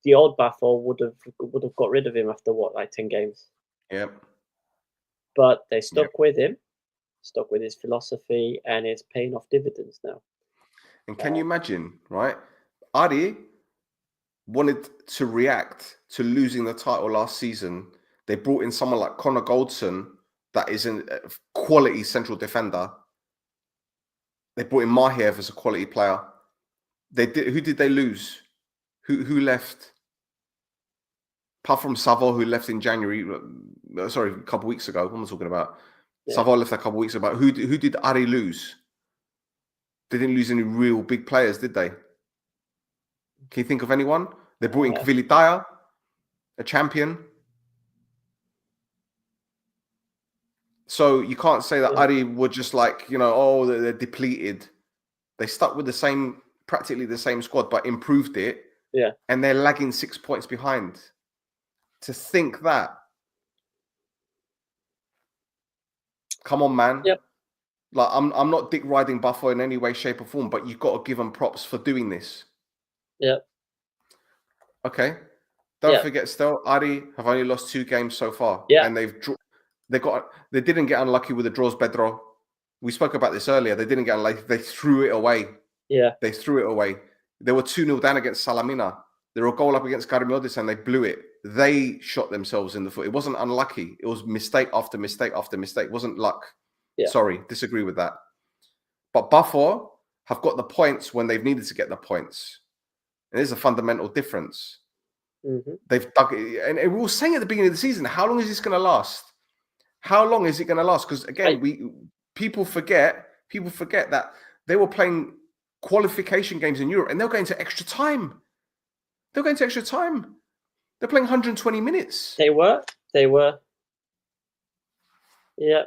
the old Bafo would have got rid of him after what, like 10 games. Yep. But they stuck with him, stuck with his philosophy, and it's paying off dividends now. And can you imagine, right? Ari wanted to react to losing the title last season. They brought in someone like Connor Goldson, that is a quality central defender. They brought in Mahiev as a quality player. Who did they lose? Who left? Apart from Savo, who left in January. Sorry, a couple of weeks ago. What am I talking about? Yeah. Savo left a couple of weeks ago. Who did Ari lose? They didn't lose any real big players, did they? Can you think of anyone? They brought in Kvilitaya, a champion. So you can't say that Ari were just like, oh, they're depleted. They stuck with practically the same squad, but improved it. Yeah. And they're lagging 6 points behind. To think that. Come on, man. Yep. Like, I'm not dick riding Buffalo in any way, shape, or form, but you've got to give them props for doing this. Yeah. Okay. Don't forget, still, Ari have only lost 2 games so far. Yeah. And they didn't get unlucky with the draws, Pedro. We spoke about this earlier. They didn't get unlucky. They threw it away. Yeah. They threw it away. They were 2-0 down against Salamina. They were a goal up against Karmiodis and they blew it. They shot themselves in the foot. It wasn't unlucky. It was mistake after mistake after mistake. It wasn't luck. Yeah. Sorry, disagree with that. But Buffalo have got the points when they've needed to get the points. And there's a fundamental difference. Mm-hmm. They've dug it. And we were saying at the beginning of the season, how long is this going to last? How long is it going to last? Because again, people forget that they were playing qualification games in Europe and they're going to extra time. They're going to extra time. They're playing 120 minutes. They were. Yeah.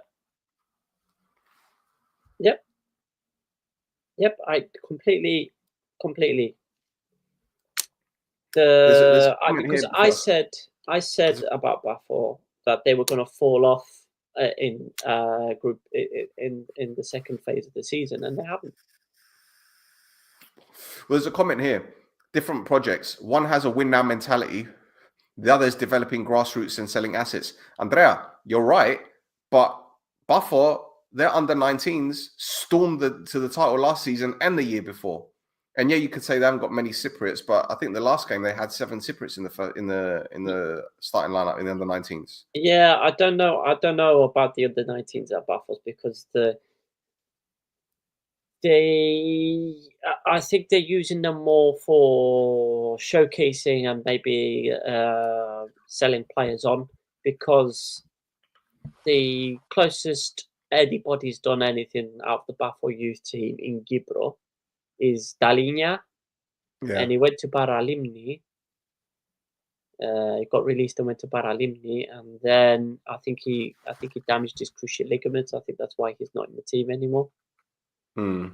Yep. I completely. Because I said about Bafo that they were going to fall off in group in the second phase of the season, and they haven't. Well, there's a comment here. Different projects. One has a win now mentality. The other is developing grassroots and selling assets. Andrea, you're right, but Buffalo, their under 19s stormed to the title last season and the year before. And yeah, you could say they haven't got many Cypriots, but I think the last game they had 7 Cypriots in the starting lineup in the under 19s. Yeah, I don't know about the under 19s at Buffalo because I think they're using them more for showcasing and maybe selling players on, because the closest anybody's done anything out of the Buffalo youth team in Gibro is Dalinia, and he went to Paralimni. He got released and went to Paralimni, and then I think he damaged his cruciate ligaments. I think that's why he's not in the team anymore. I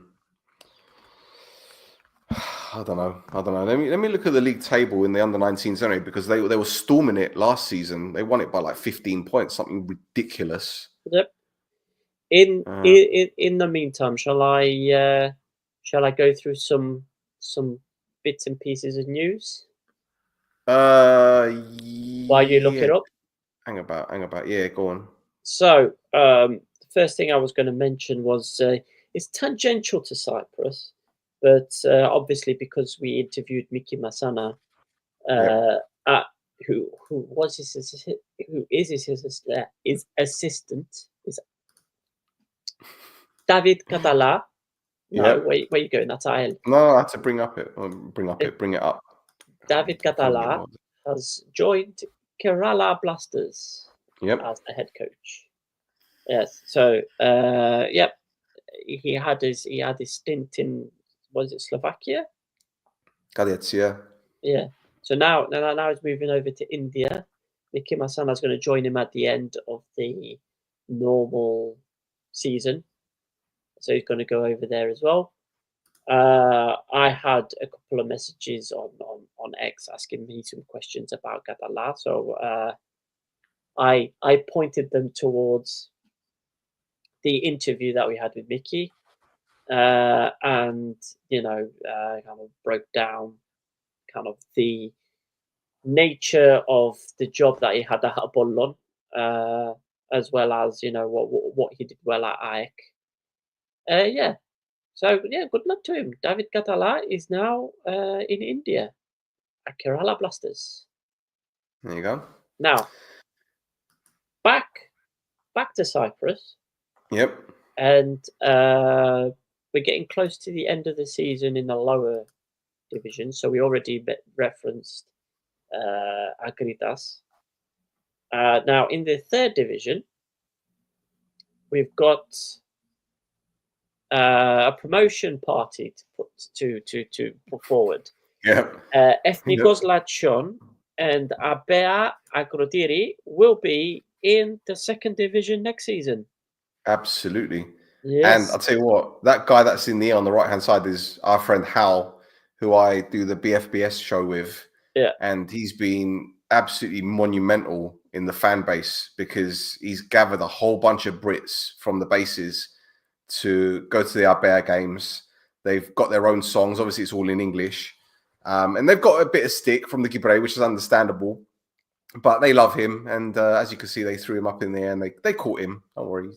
don't know. Let me look at the league table in the under 19s anyway, because they were storming it last season. They won it by like 15 points, something ridiculous. Yep. In the meantime, shall I go through some bits and pieces of news while you look it up? Hang about. Yeah, go on. So the first thing I was going to mention was it's tangential to Cyprus, but obviously because we interviewed Miki Masana, who is his assistant is David Catala. No, where are you going? That's IL. No, I had to bring it up. David Catala has joined Kerala Blasters as the head coach. Yes, so he had his stint in, was it Slovakia? Kadets, yeah. So now he's moving over to India. Miki Masana is going to join him at the end of the normal season, so he's going to go over there as well. I had a couple of messages on X asking me some questions about Gadala, so I pointed them towards the interview that we had with Mickey, and kind of broke down kind of the nature of the job that he had at Apollon, as well as what he did well at AEK. Yeah. So yeah, good luck to him. David Catala is now in India at Kerala Blasters. There you go. Now back to Cyprus. Yep. And we're getting close to the end of the season in the lower division. So we already referenced Agridas. Now in the third division, we've got a promotion party to put forward. Yep. Ethnikos Lachon and APOEL Agrodiri will be in the second division next season. Absolutely. Yes. And I'll tell you what, that guy that's in the on the right-hand side is our friend Hal, who I do the BFBS show with. Yeah. And he's been absolutely monumental in the fan base because he's gathered a whole bunch of Brits from the bases to go to the APOEL games. They've got their own songs. Obviously, it's all in English. And they've got a bit of stick from the Gibre, which is understandable. But they love him. And as you can see, they threw him up in the air and they caught him. Don't worry.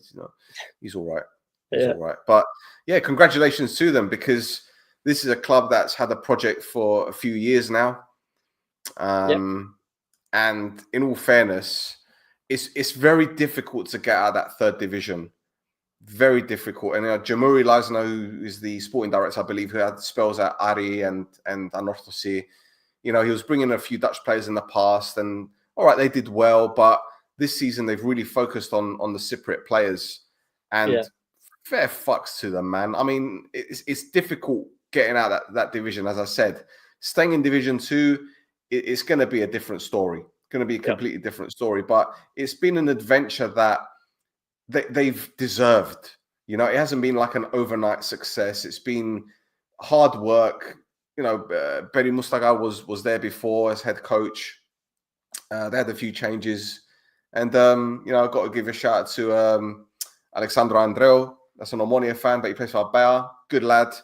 He's all right. He's all right. But yeah, congratulations to them because this is a club that's had a project for a few years now. And in all fairness, it's very difficult to get out of that third division. Very difficult. And Jamuri Lazno, who is the sporting director, I believe, who had spells at Ari and Anorthosi, he was bringing a few Dutch players in the past. And all right, they did well. But this season, they've really focused on the Cypriot players. And fair fucks to them, man. I mean, it's difficult getting out of that division, as I said. Staying in Division 2, it's going to be a different story. It's going to be a completely different story. But it's been an adventure that they've deserved. It hasn't been like an overnight success. It's been hard work. Beri Mustaga was there before as head coach. They had a few changes. And, I've got to give a shout out to Alexandro Andreu. That's an Omonoia fan, but he plays for APOEL. Good lad.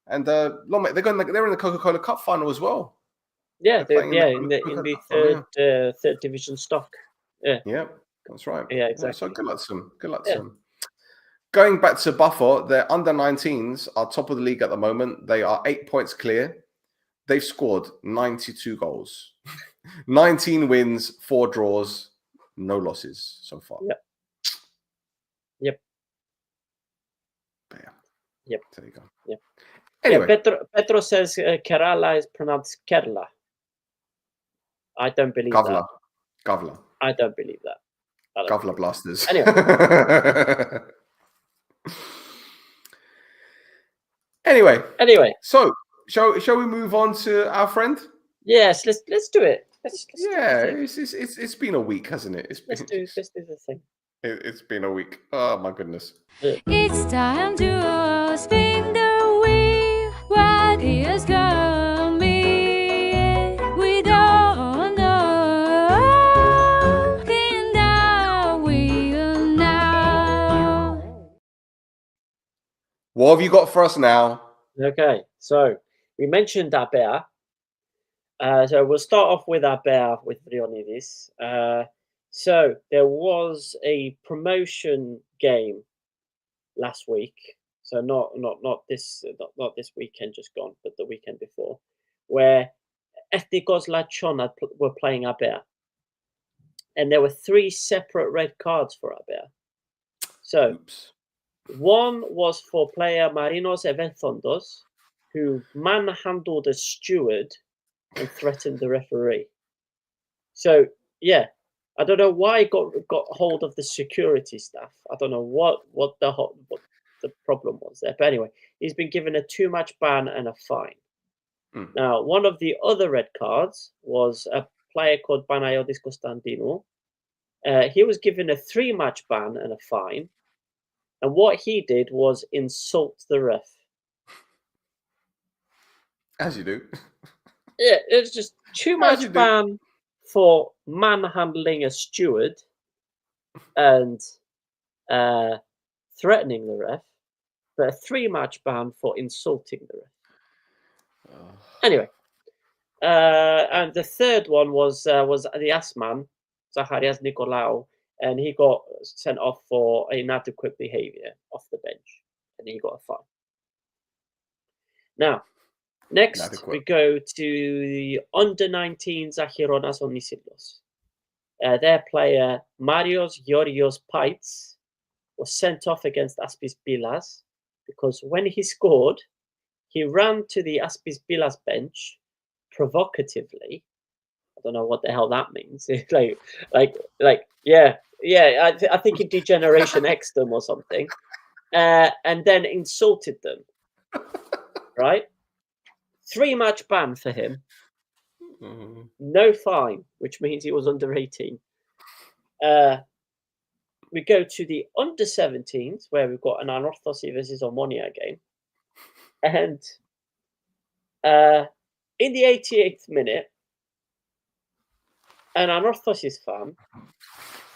And they're in the Coca-Cola Cup final as well. Yeah, in the third division stock. Yeah, that's right. Yeah, exactly. So good luck to them. Good luck to them. Going back to Buffalo, their under-19s are top of the league at the moment. They are 8 points clear. They've scored 92 goals, 19 wins, 4 draws, no losses so far. Yep. There you go. Yep. Anyway, Petro says Kerala is pronounced Kerala. I don't believe that. Gavla. I don't believe that. Gavla Blasters. Anyway. So, shall we move on to our friend? Yes, let's do it. Let's it's been a week, hasn't it? Let's do the thing. It's been a week. Oh my goodness. It's time to spin the wheel. What is coming? We don't know. Spin the wheel now. What have you got for us now? Okay, so we mentioned APOEL. So we'll start off with APOEL with Vrionidis. So there was a promotion game last week. So not this weekend just gone, but the weekend before, where Ethnikos Lachon were playing APOEL, and there were 3 separate red cards for APOEL. So one was for player Marinos Eventhondos, who manhandled a steward and threatened the referee. So yeah, I don't know why he got hold of the security staff. I don't know what the problem was there. But anyway, he's been given a 2-match ban and a fine. Now, one of the other red cards was a player called Panayiotis Konstantinou. He was given a 3-match ban and a fine. And what he did was insult the ref. As you do. Yeah, it's just 2-match ban for manhandling a steward and threatening the ref, but a 3-match ban for insulting the ref. Anyway, And the third one was the Asman, Zacharias Nicolaou, and he got sent off for inadequate behaviour off the bench, and he got a fine. Now, next Inadequate. we go to the under-19 Zachironas Onisidlos. Their player Marios Yorios Paits was sent off against Aspis Bilas because when he scored, he ran to the Aspis Bilas bench provocatively. I don't know what the hell that means. I think he Degeneration X them or something, and then insulted them. Right, 3-match ban for him. No fine, which means he was under 18. We go to the under 17s where we've got an Anorthosis versus Omonoia game, and in the 88th minute, an Anorthosis fan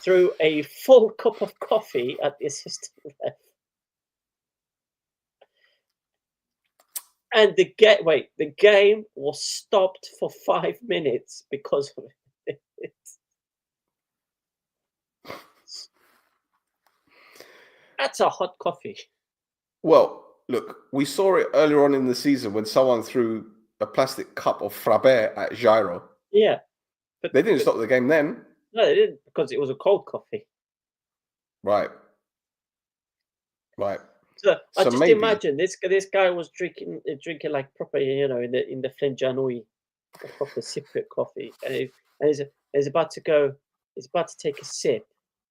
threw a full cup of coffee at the assistant ref. And the game was stopped for 5 minutes because of it. That's a hot coffee. Well, look, we saw it earlier on in the season when someone threw a plastic cup of Frappe at Jairo. Yeah. But they didn't stop the game then. No, they didn't, because it was a cold coffee. Right. So I just maybe... imagine this guy was drinking like proper, in the Fenjanui, proper Cypriot coffee, and he's about to take a sip,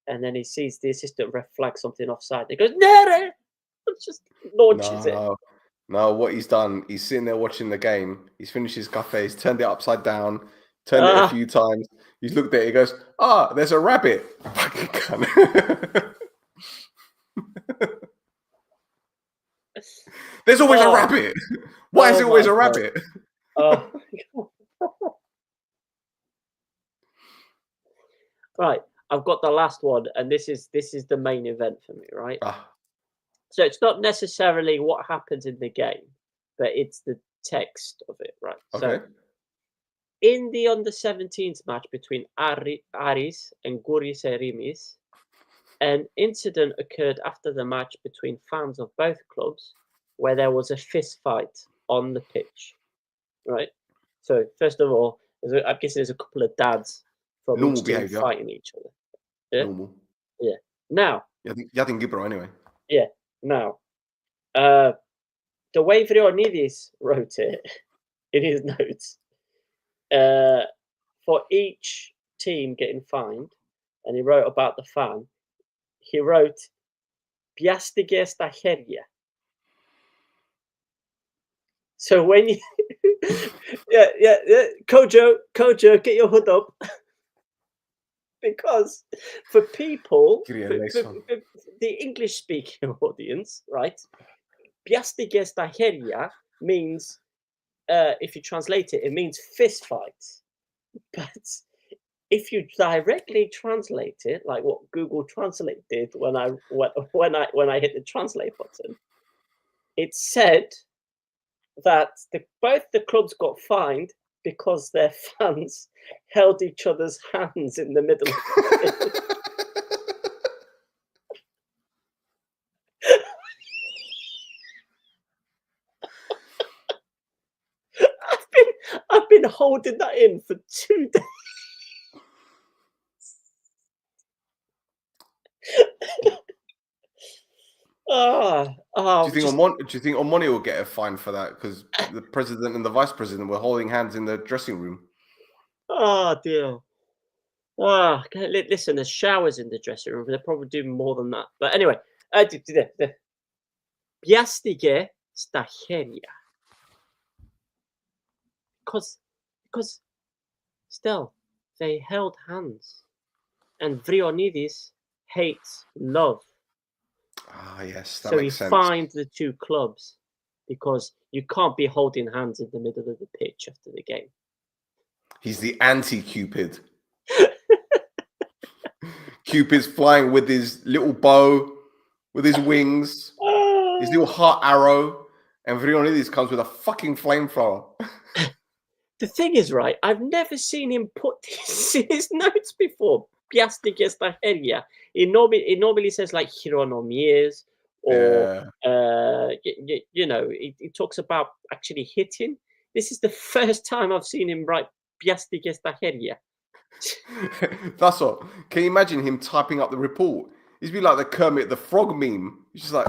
and then he sees the assistant ref flag something offside. He goes, "Nere!" Just launches it. No, what he's done, he's sitting there watching the game. He's finished his cafe. He's turned it upside down, turned it a few times. He's looked at it. He goes, there's a rabbit. Fucking cunt. There's always a rabbit. Why is it always a rabbit? Right, I've got the last one, and this is the main event for me, right? So it's not necessarily what happens in the game, but it's the text of it, right? Okay. So in the under-17s match between Aris and Guris Erimis, an incident occurred after the match between fans of both clubs where there was a fist fight on the pitch, right? So first of all, I'm guessing there's a couple of dads from normal each team behavior, fighting each other. Yeah? Normal. Yeah. Now. Yatin Gibro anyway. Yeah. Now, the way Vrionidis wrote it in his notes, for each team getting fined, and he wrote about the fan, he wrote "Piastige sta heria." So when you, yeah, Kojo, get your hood up, because for people, for the English-speaking audience, right? "Piastige sta heria" means, if you translate it, it means fist fights. But if you directly translate it, like what Google Translate did when I hit the translate button, it said that both the clubs got fined because their fans held each other's hands in the middle of the I've been holding that in for 2 days. Do you think Omonoia will get a fine for that? Because the president and the vice president were holding hands in the dressing room. Oh dear. Listen, there's showers in the dressing room. They're probably doing more than that. But anyway, Piastige sta heria. Because still, they held hands. And Vrionidis hates love. Yes, that so makes he sense. fined the two clubs because you can't be holding hands in the middle of the pitch after the game. He's the anti-Cupid. Cupid's flying with his little bow, with his wings, his little heart arrow, and Vrionidis comes with a fucking flamethrower. The thing is, right, I've never seen him put this in his notes before. Piastic esta heria. It normally says like Hironomiers or you know, it talks about actually hitting. This is the first time I've seen him write Piastic esta heria. That's all. Can you imagine him typing up the report? He's be like the Kermit the Frog meme. He's just like,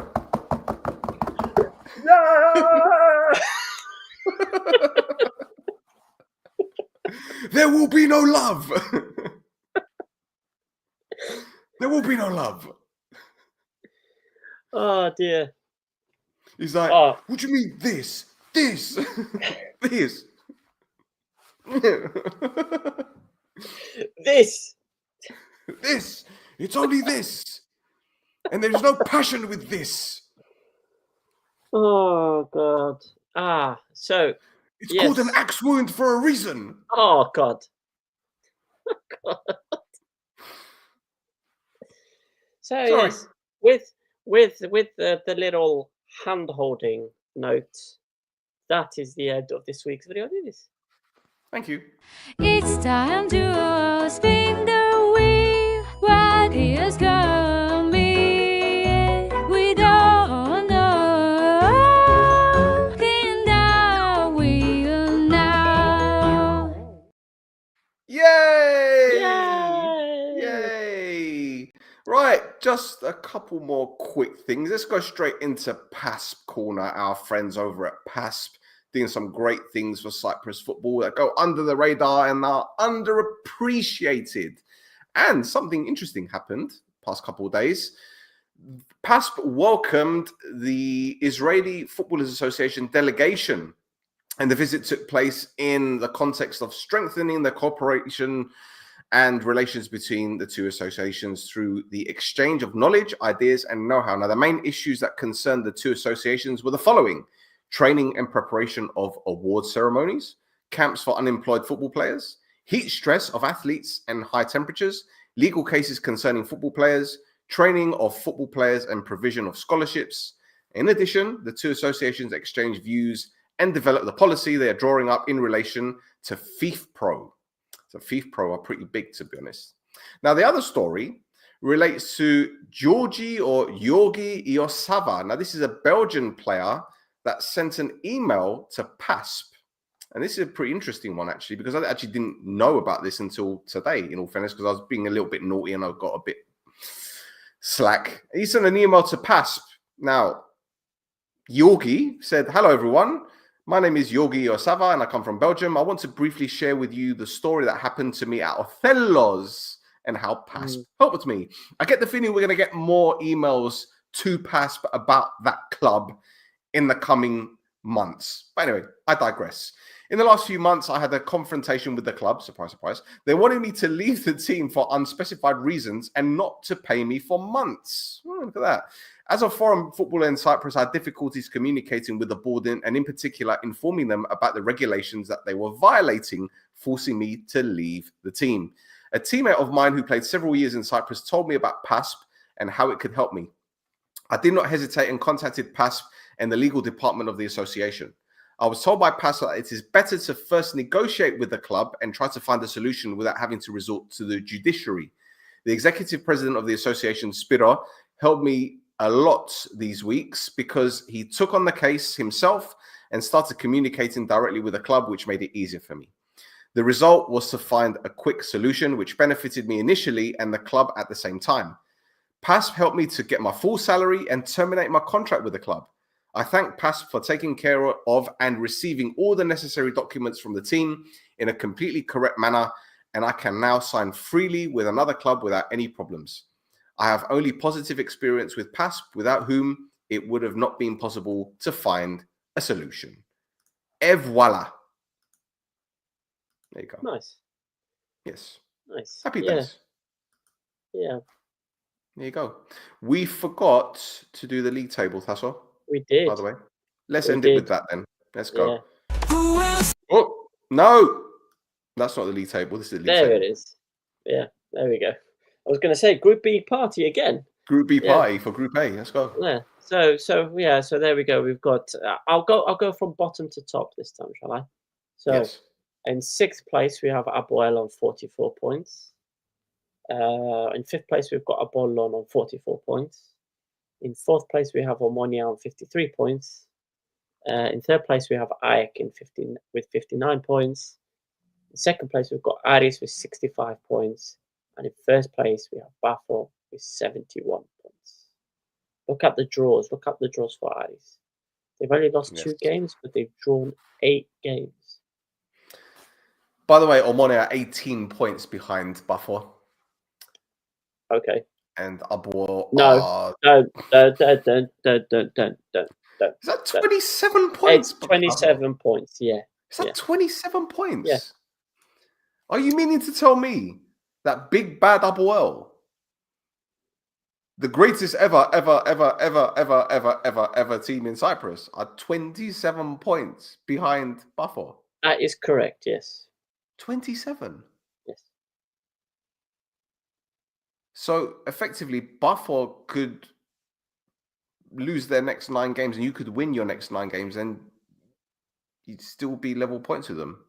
there will be no love. There will be no love. Oh dear. He's like, Oh. what do you mean this? This? This? This. This? It's only this. And there's no passion with this. Oh God. Ah, so It's called an axe wound for a reason. Oh God. God. So Sorry. yes, with the little hand holding note, that is the end of this week's video. Thank you. It's time to spin the wheel. What is coming? We don't know. Spin the wheel now. Yay! Yay! Yay! Right, just a couple more quick things. Let's go straight into PASP Corner. Our friends over at PASP doing some great things for Cyprus football that go under the radar and are underappreciated. And something interesting happened past couple of days. PASP welcomed the Israeli Footballers Association delegation, and the visit took place in the context of strengthening the cooperation and relations between the two associations through the exchange of knowledge, ideas, and know-how. Now, the main issues that concerned the two associations were the following: training and preparation of award ceremonies, camps for unemployed football players, heat stress of athletes and high temperatures, legal cases concerning football players, training of football players and provision of scholarships. In addition, the two associations exchanged views and developed the policy they are drawing up in relation to FIFPro. So FIFPro are pretty big, to be honest. Now, the other story relates to Georgi Iosava. Now, this is a Belgian player that sent an email to PASP. And this is a pretty interesting one, actually, because I actually didn't know about this until today, in all fairness, because I was being a little bit naughty and I got a bit slack. He sent an email to PASP. Now, Georgi said, "Hello, everyone. My name is Georgi Iosava, and I come from Belgium. I want to briefly share with you the story that happened to me at Othello's and how PASP helped me. I get the feeling we're going to get more emails to PASP about that club in the coming months. But anyway, I digress. In the last few months, I had a confrontation with the club. Surprise, surprise. They wanted me to leave the team for unspecified reasons and not to pay me for months. Look at that. As a foreign footballer in Cyprus, I had difficulties communicating with the board and in particular informing them about the regulations that they were violating, forcing me to leave the team. A teammate of mine who played several years in Cyprus told me about PASP and how it could help me. I did not hesitate and contacted PASP and the legal department of the association. I was told by PASP that it is better to first negotiate with the club and try to find a solution without having to resort to the judiciary. The executive president of the association, Spiro, helped me a lot these weeks because he took on the case himself and started communicating directly with the club, which made it easier for me. The result was to find a quick solution, which benefited me initially and the club at the same time. PASP helped me to get my full salary and terminate my contract with the club. I thank PASP for taking care of and receiving all the necessary documents from the team in a completely correct manner, and I can now sign freely with another club without any problems. I have only positive experience with PASP, without whom it would have not been possible to find a solution. Et voila. There you go. Nice. Yes. Nice. Happy days. Yeah. There you go. We forgot to do the league table, Tasso. We did. By the way. Let's end it with that then. Let's go. Yeah. Oh, no. That's not the league table. This is the league table. There it is. Yeah, there we go. I was going to say Group B party again. Group B party for Group A. Let's go. Yeah. So there we go. We've got. I'll go from bottom to top this time, shall I? So, yes. In 6th place, we have APOEL on 44 points. In 5th place, we've got Apollon on 44 points. In 4th place, we have Omonoia on 53 points. In 3rd place, we have AEK with 59 points. In 2nd place, we've got Aris with 65 points. And in 1st place, we have Pafos with 71 points. Look at the draws. Look up the draws for Aris. They've only lost 2 games, but they've drawn 8 games. By the way, Omonoia 18 points behind Pafos. Okay. And APOEL No. Is that 27 points? It's 27 points, yeah. Is that yeah. 27 points? Yeah. Are you meaning to tell me that big bad APOEL, the greatest ever team in Cyprus, are 27 points behind Pafos? That is correct, yes. 27? Yes. So effectively, Pafos could lose their next 9 games and you could win your next 9 games and you'd still be level points with them.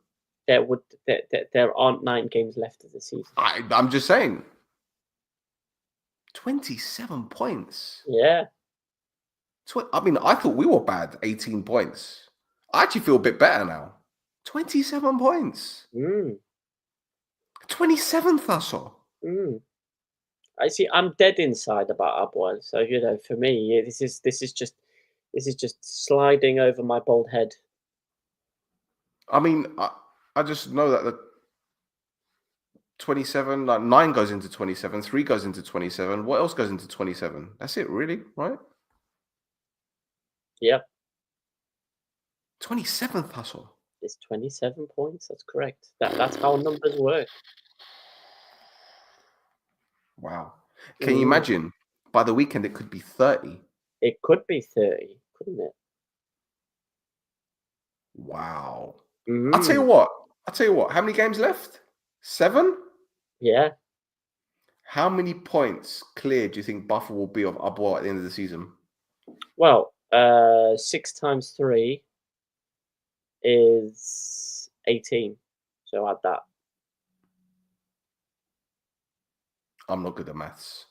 There aren't 9 games left of the season. I'm just saying. 27 points. Yeah. I mean, I thought we were bad. 18 points. I actually feel a bit better now. 27 points. 27th, I saw. I see. I'm dead inside about APOEL. So for me, this is just sliding over my bald head. I mean, I just know that the 27, like 9 goes into 27, 3 goes into 27. What else goes into 27? That's it, really, right? Yep. 27th hustle. It's 27 points. That's correct. That's how numbers work. Wow. Can you imagine? By the weekend, it could be 30. It could be 30, couldn't it? Wow. I'll tell you what. How many games left? 7? Yeah. How many points clear do you think Pafos will be of APOEL at the end of the season? Well, 6 times 3 is 18. So add that. I'm not good at maths.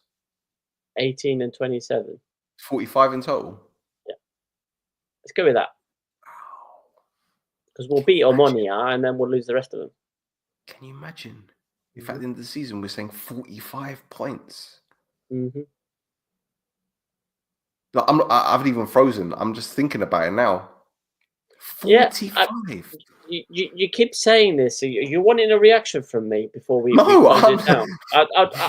18 and 27. 45 in total? Yeah. Let's go with that. Because we'll beat Omonoia and then we'll lose the rest of them. Can you imagine? If at the end of the season we're saying 45 points. Mm-hmm. Like, I haven't even frozen. I'm just thinking about it now. 45. Yeah, you keep saying this. You're wanting a reaction from me before we No, close it down.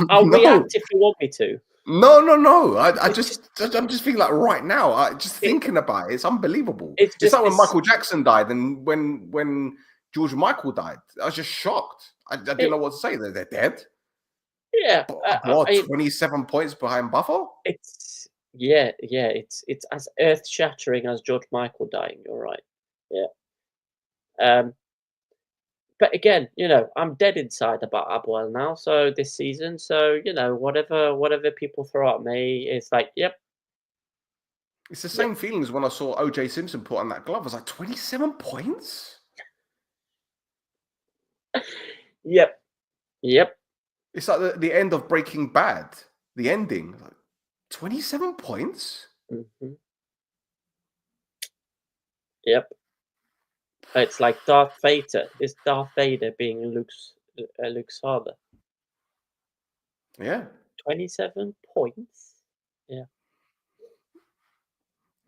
I'll react if you want me to. No. I'm just feeling like right now. Thinking about it. It's unbelievable. It's like when Michael Jackson died and when George Michael died. I was just shocked. I didn't know what to say. They're dead. Yeah. 27 points behind Pafos? It's as earth shattering as George Michael dying. You're right. Yeah. But again, I'm dead inside about APOEL now. So this season, so whatever people throw at me, it's like, yep. It's the same feeling as when I saw OJ Simpson put on that glove. I was like, 27 points? Yep. It's like the end of Breaking Bad. The ending. Like, 27 points? Mm-hmm. Yep. It's like Darth Vader. It's Darth Vader being Luke's father. Yeah. 27 points. Yeah.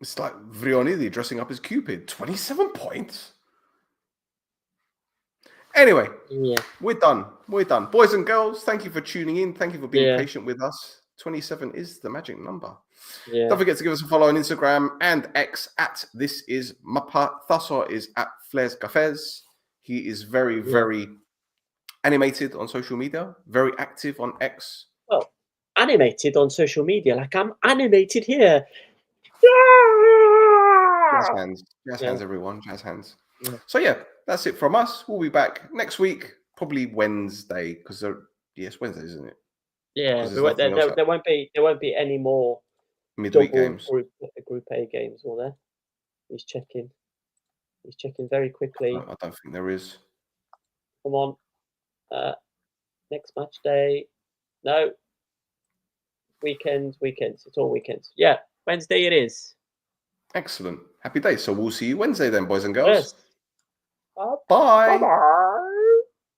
It's like Vrionidi dressing up as Cupid. 27 points? Anyway, we're done. Boys and girls, thank you for tuning in. Thank you for being patient with us. 27 is the magic number. Yeah. Don't forget to give us a follow on Instagram and X at This Is Mappa. Thasor is at Flares Cafes. He is very, very animated on social media, very active on X. Well, animated on social media, like I'm animated here. Jazz hands, everyone. Jazz hands. Yeah. So that's it from us. We'll be back next week, probably Wednesday, because it's Wednesday, isn't it? Yeah, there won't be any more midweek games. Group A games, will there? He's checking very quickly. I don't think there is. Come on. Next match day. No. Weekends. It's all weekends. Yeah, Wednesday it is. Excellent. Happy day. So we'll see you Wednesday then, boys and girls. Yes. Bye.